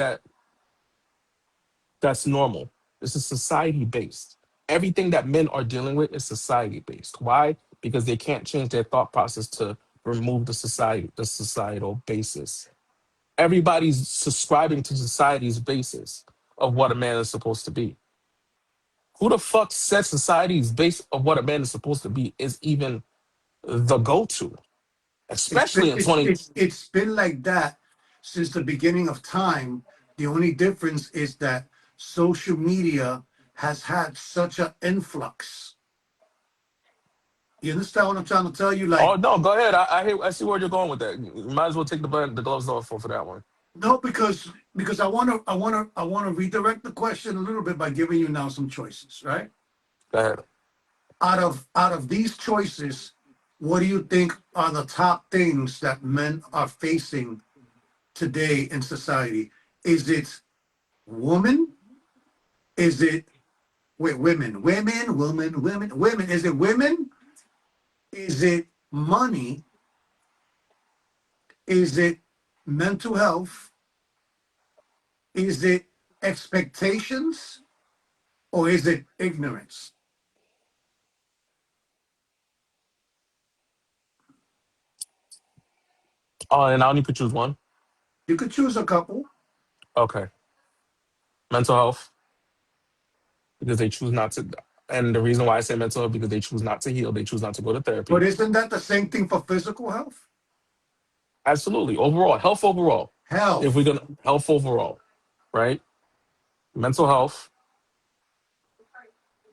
that's normal. This is society based. Everything that men are dealing with is society based. Why? Because they can't change their thought process to remove the societal basis. Everybody's subscribing to society's basis of what a man is supposed to be. Who the fuck said society's base of what a man is supposed to be is even the go-to, It's been especially in 20. it's been like that since the beginning of time. The only difference is that social media has had such an influx. You understand what I'm trying to tell you? Oh Like, no, go ahead. I see where you're going with that. You might as well take the gloves off for that one. no, because I want to redirect the question a little bit by giving you now some choices, right? Go ahead. Out of these choices, what do you think are the top things that men are facing today in society? Is it woman? Is it wait, women? Is it women? Is it money? Is it mental health? Is it expectations? Or is it ignorance? Oh, and I only could choose one. You could choose a couple, Okay. Mental health, because they choose not to. And the reason why I say mental health, because they choose not to heal, they choose not to go to but therapy. isn't that the same thing for physical health? Absolutely. Overall, health overall. If we're Health. gonna health overall, right? Mental health,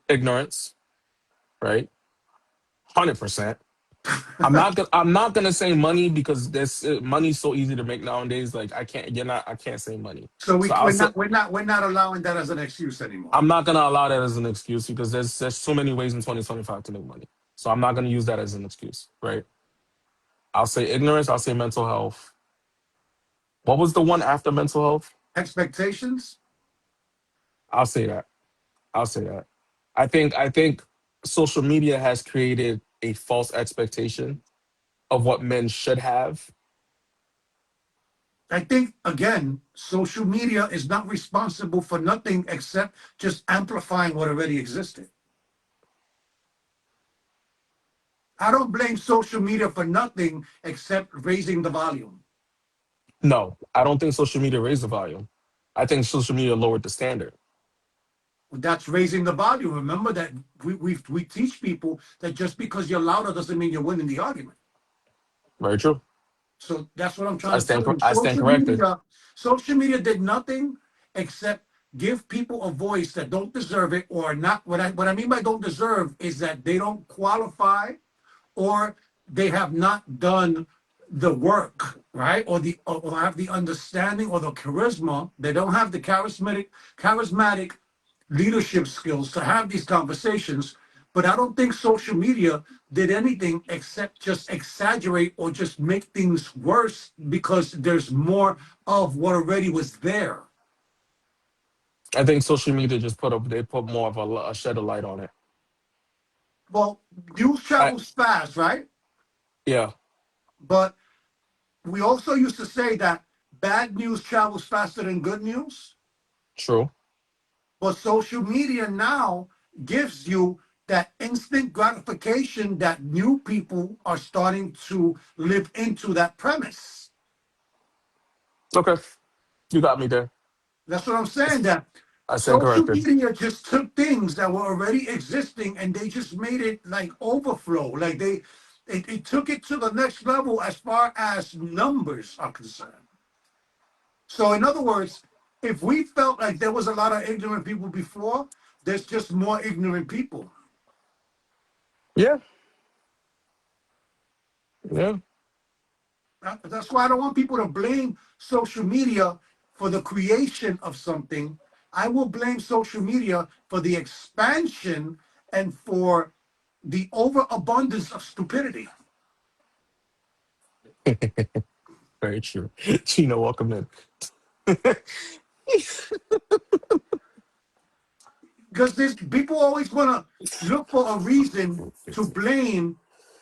ignorance, right? 100%. I'm not gonna say money because this money's so easy to make nowadays. Like I can't say money. So So I'll we're say not allowing that as an excuse anymore. I'm not gonna allow that as an excuse because there's so many ways in 2025 to make money. So I'm not gonna use that as an excuse, right? I'll say ignorance. I'll say mental health. What was the one after mental health? Expectations. I'll say that. I'll say that. I think social media has created a false expectation of what men should have. I think again, social media is not responsible for nothing except just amplifying what already existed. I don't blame social media for nothing except raising the volume. No, I don't think social media raised the volume. I think social media lowered the standard. That's raising the volume. Remember that we teach people that just because you're louder doesn't mean you're winning the argument. Very true. So that's what I'm I trying to stand. tell you. I stand corrected. Social media did nothing except give people a voice that don't deserve it or not. What I mean by don't deserve is that they don't qualify or they have not done the work, right? Or have the understanding or the charisma. They don't have the charismatic leadership skills to have these conversations. But I don't think social media did anything except just exaggerate or just make things worse because there's more of what already was there. I think social media just put more of a shed of light on it. Well, news I, travels fast, right? yeah, But we also used to say that bad news travels faster than good news. true. But social media now gives you that instant gratification that new people are starting to live into that premise. Okay, you got me there. That's what I'm saying. That I stand social corrected. media just took things that were already existing and they just made it like overflow. Like it took it to the next level as far as numbers are concerned. So in other words, if we felt like there was a lot of ignorant people before, there's just more ignorant people. Yeah, yeah. That's why I don't want people to blame social media for the creation of something. I will blame social media for the expansion and for the overabundance of stupidity. Very true. Gino, welcome in. Because this people always want to look for a reason to blame,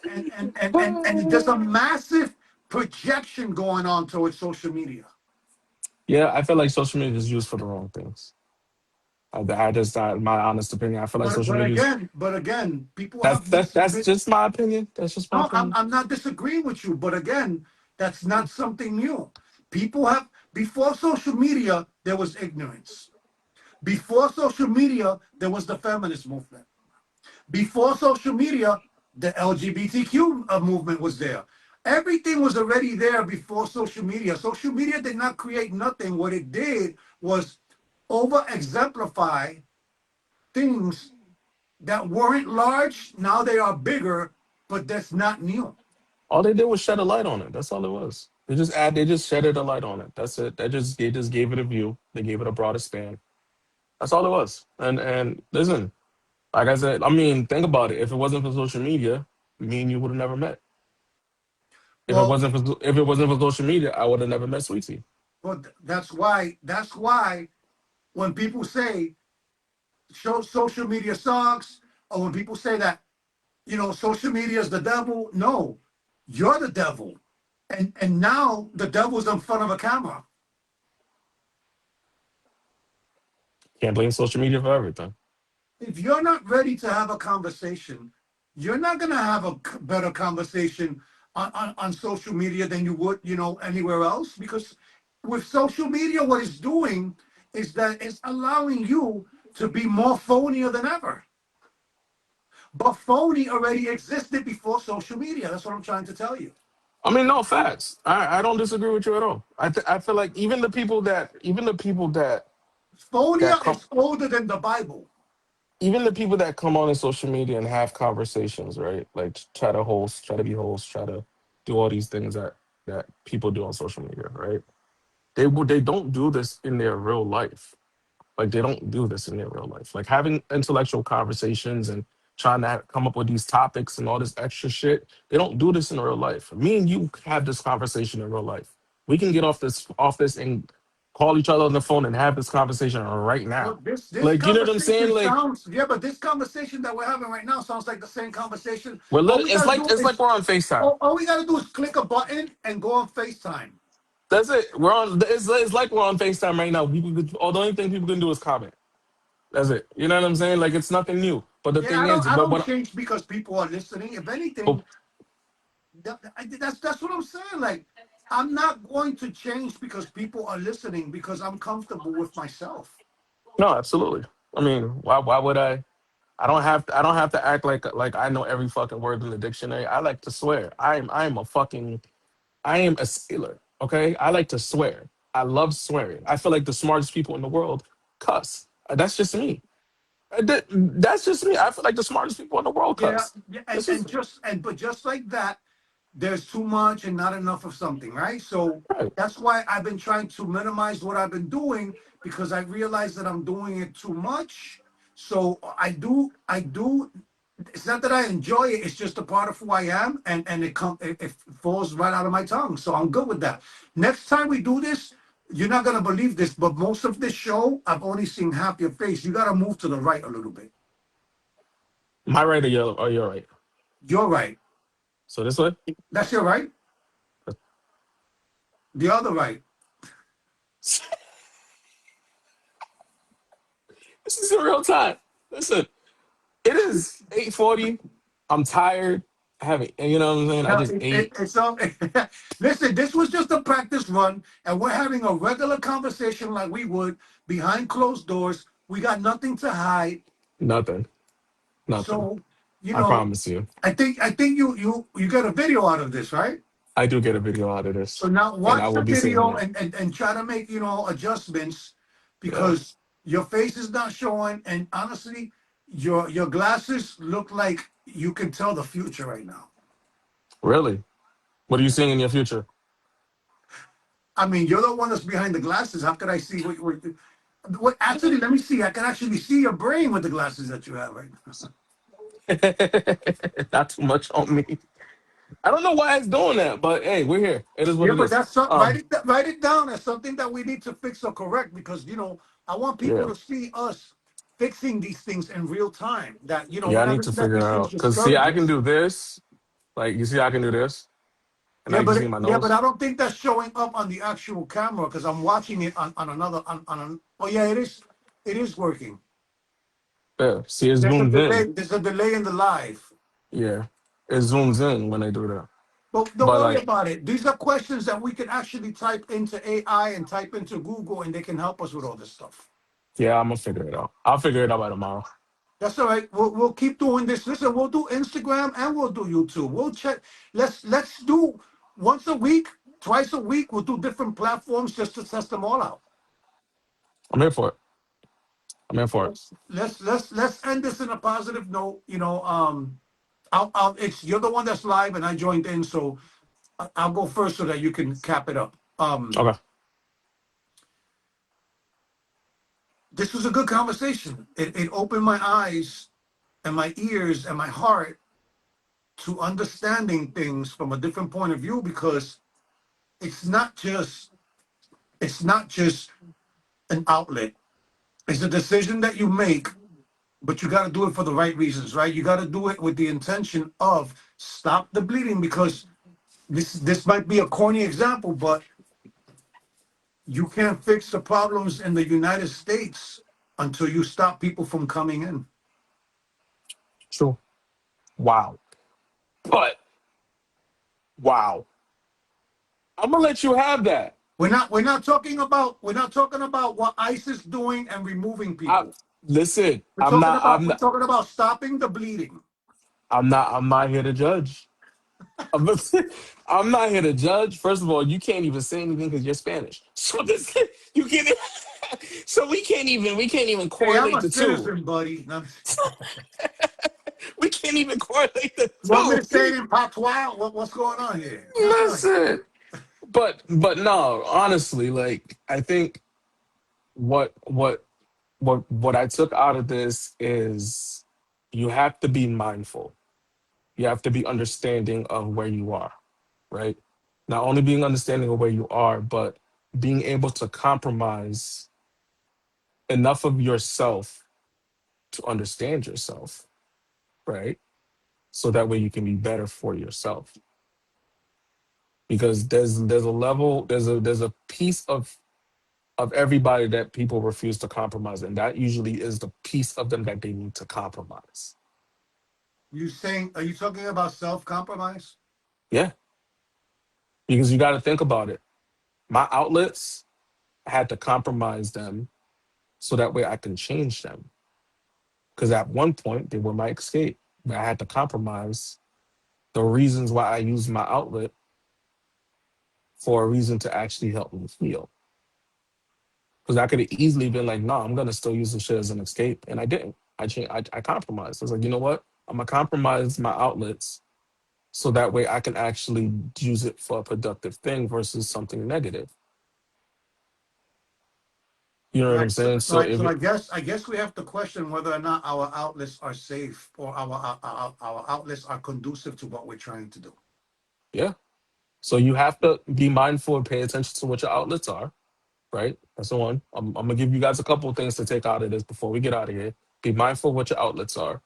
and there's a massive projection going on towards social media. Yeah, I feel like social media is used for the wrong things. I just, my honest opinion. I feel like But social but media is again, but again, people that's have that's that's just my opinion. That's just my no, opinion. I'm not disagreeing with you, but again, that's not something new. People have before social media, there was ignorance. Before social media, there was the feminist movement. Before social media, the LGBTQ movement was there. Everything was already there before social media. Social media did not create nothing. What it did was over exemplify things that weren't large. Now they are bigger, but that's not new. All they did was shed a light on it. That's all it was. They just shedded a light on it. That's it. They just gave it a view. They gave it a broader span. That's all it was. And listen, like I said, I mean, think about it. If it wasn't for social media, me and you would have never met. Well, If it wasn't for social media, I would have never met Sweetie. but that's why when people say social media sucks, or when people say that social media is the devil, no, you're the devil, and now the devil's in front of a camera. Can't blame social media for everything. If you're not ready to have a conversation, you're not going to have a better conversation on social media than you would anywhere else, because with social media what it's doing is that it's allowing you to be more phonier than ever. But phony already existed before social media. That's what I'm trying to tell you. I mean, no facts. I don't disagree with you at all. I feel like even the people that Phonia come is older than the Bible. even the people that come on in social media and have conversations, right? Like try to host, try to be hosts, try to do all these things that people do on social media, right? They don't do this in their real life. Like they don't do this in their real life. Like having intellectual conversations and trying to come up with these topics and all this extra shit. They don't do this in real life. Me and you have this conversation in real life. We can get off this and call each other on the phone and have this conversation right Well, now. this Like you know what I'm conversation saying? Like sounds, yeah, but this conversation that we're having right now sounds like the same conversation. All we it's gotta like do is we're on Facetime. all we gotta do is click a button and go on FaceTime. That's it. We're on. It's like we're on Facetime right now. The only thing people can do is comment. That's it. You know what I'm saying? Like it's nothing new. But the Yeah, thing is, I but don't what? change because people are listening. If But anything, that's what I'm saying. Like, I'm not going to change because people are listening, because I'm comfortable with myself. no, absolutely. I mean, why would I? I don't have to act like I know every fucking word in the dictionary. I like to swear. I am a sailor. Okay, I like to swear. I love swearing. I feel like the smartest people in the world cuss. That's just me. That's just me. I feel like the smartest people in the world Yeah, cuss. yeah, This is but just like that, there's too much and not enough of something, right? So right. that's why I've been trying to minimize what I've been doing, because I realize that I'm doing it too much. So I do. It's not that I enjoy it; it's just a part of who I am, and it falls right out of my tongue. So I'm good with that. Next time we do this, you're not gonna believe this, but most of this show, I've only seen half your face. You gotta move to the right a little bit. My right or your or your right. You're right. So this way. That's your right. The other right. This is in real time. Listen, it is 8:40. I'm tired. I haven't, you know what I'm saying? I No, just ate. it's all. Listen, this was just a practice run, and we're having a regular conversation like we would behind closed doors. We got nothing to hide, Nothing. Nothing. so you I know. promise you. I think you got a video out of this, right? I do get a video out of So this. now And I watch the will be saying video it. and try to make adjustments, Yeah. because your face is not showing, and honestly, your glasses look like you can tell the future right now. Really? What are you seeing in your future? I mean, you're the one that's behind the glasses. How could I see what actually, let me see. I can actually see your brain with the glasses that you have right now. Not too much on me. I don't know why it's doing that, but hey, we're here. It is what Yeah, it but is. that's write it down as something that we need to fix or correct because I want people Yeah, to see us fixing these things in real time. That we're yeah. I not need gonna to let figure these it things out. Cause see, discourage I can us. do this. Like you see, I can do this, and now Yeah, you see my but I nose. don't think that's showing up on the actual camera because I'm watching it on another on an. Oh yeah, it is working. Yeah, see, it There's a zooms in. delay. There's a delay in the live. Yeah, it zooms in when they do that. But don't But worry like, about it. These are questions that we can actually type into AI and type into Google, and they can help us with all this stuff. yeah, I'm gonna figure it out. I'll figure it out by tomorrow. That's all right. We'll keep doing this. Listen, we'll do Instagram and we'll do YouTube. We'll check. Let's do once a week, twice a week. We'll do different platforms just to test them all out. I'm here for it. I'm here for it. Let's end this in a positive note. It's you're the one that's live and I joined in, so I'll go first so that you can cap it up. Okay. This was a good conversation. It opened my eyes and my ears and my heart to understanding things from a different point of view because it's not just it's not just an outlet. It's a decision that you make, but you got to do it for the right reasons, right? You got to do it with the intention of stop the bleeding because this might be a corny example, but you can't fix the problems in the United States until you stop people from coming in. True. Wow. But wow. I'm gonna let you have that. We're not talking about what ICE is doing and removing I people. listen. We're talking about stopping the bleeding. I'm not here to judge. I'm, I'm not here to judge. First of all, you can't even say anything because you're Spanish. So this you can't. So we can't even Hey, I'm correlate a the two. citizen, buddy. Now, We can't even correlate the you want me to two. say it in patois? What's going on here? Listen. But no, honestly, like I think what I took out of this is you have to be mindful. You have to be understanding of where you are, right? Not only being understanding of where you are, but being able to compromise enough of yourself to understand yourself, right? So that way you can be better for yourself. Because there's a level, there's a piece of everybody that people refuse to compromise, and that usually is the piece of them that they need to compromise. Are you talking about self-compromise? Yeah, because you got to think about it. My outlets, I had to compromise them so that way I can change them. Because at one point they were my escape, but I had to compromise the reasons why I used my outlet for a reason to actually help me heal. Because I could have easily been like, no, I'm gonna still use the shit as an escape, and I didn't. I compromised. I was like, you know what? I'm gonna compromise my outlets so that way I can actually use it for a productive thing versus something negative. You know what I'm Right. saying? So if So it, I guess we have to question whether or not our outlets are safe or our outlets are conducive to what we're trying to do. yeah, so you have to be mindful and pay attention to what your outlets are. Right? That's the one. I'm gonna give you guys a couple of things to take out of this before we get out of here. Be mindful of what your outlets are.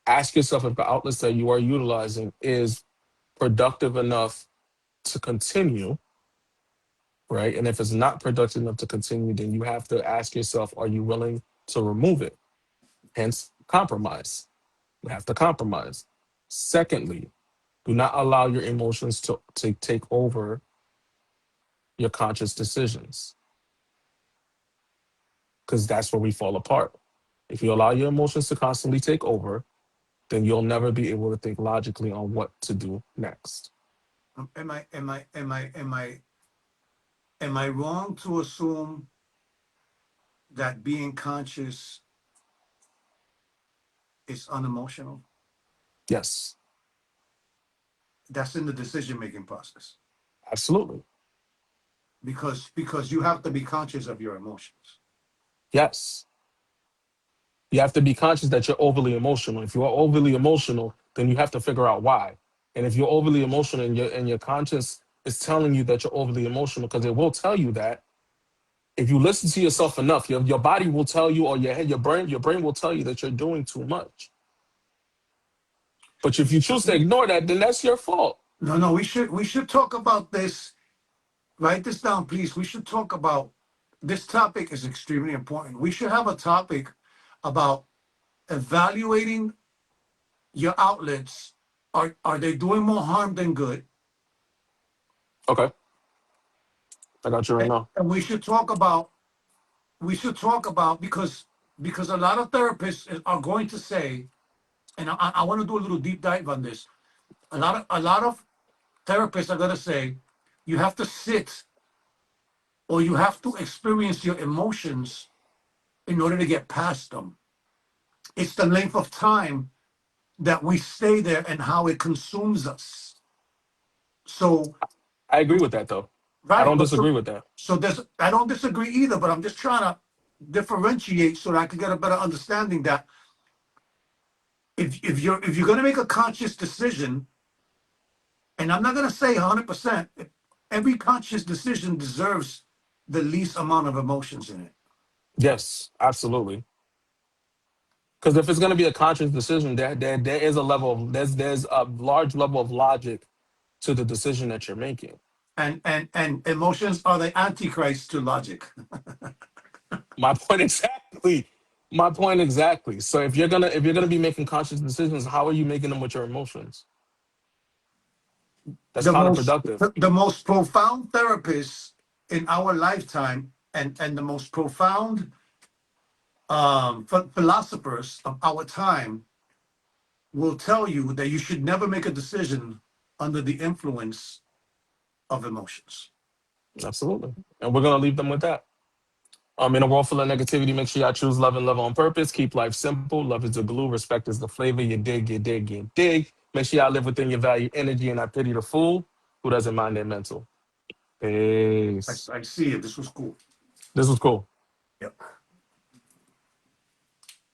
Ask yourself if the outlets that you are utilizing is productive enough to continue, right? And if it's not productive enough to continue, then you have to ask yourself, are you willing to remove it? Hence, compromise. You have to compromise. Secondly, do not allow your emotions to take over your conscious decisions, because that's where we fall apart. If you allow your emotions to constantly take over, then you'll never be able to think logically on what to do next. Am I wrong to assume that being conscious is unemotional? Yes, That's in the decision making process absolutely. because you have to be conscious of your emotions. Yes. You have to be conscious that you're overly emotional. If you are overly emotional, then you have to figure out why. And if you're overly emotional and your conscience is telling you that you're overly emotional, because it will tell you that, if you listen to yourself enough, your body will tell you, or your head, your brain will tell you that you're doing too much. But if you choose to ignore that, then that's your fault. No, we should talk about this. Write this down, please. We should talk about this topic is extremely important. We should have a topic about evaluating your outlets. Are they doing more harm than good? Okay, I got you right now. And we should talk about because a lot of therapists are going to say, and I want to do a little deep dive on this. A lot of therapists are going to say you have to sit or you have to experience your emotions in order to get past them. It's the length of time that we stay there and how it consumes us. So, I agree with that, though. I right, don't but disagree with that. so there's I don't disagree either, but I'm just trying to differentiate so that I can get a better understanding that if you're going to make a conscious decision, and I'm not going to say 100%, every conscious decision deserves the least amount of emotions in it. Yes, absolutely. Because if it's going to be a conscious decision, there is a level of there's a large level of logic to the decision that you're making. And emotions are the antichrist to logic. My point exactly. My point exactly. So if you're gonna be making conscious decisions, how are you making them with your emotions? That's the most counterproductive. the most profound therapists in our lifetime and the most profound philosophers of our time will tell you that you should never make a decision under the influence of emotions. Absolutely. And we're gonna leave them with that. In a world full of negativity, make sure y'all choose love and love on purpose. Keep life simple. Love is the glue. Respect is the flavor. You dig, you dig, you dig. Make sure y'all live within your value, energy, and I pity the fool who doesn't mind their mental. I, Peace. I see it. This was cool. This was cool. Yep.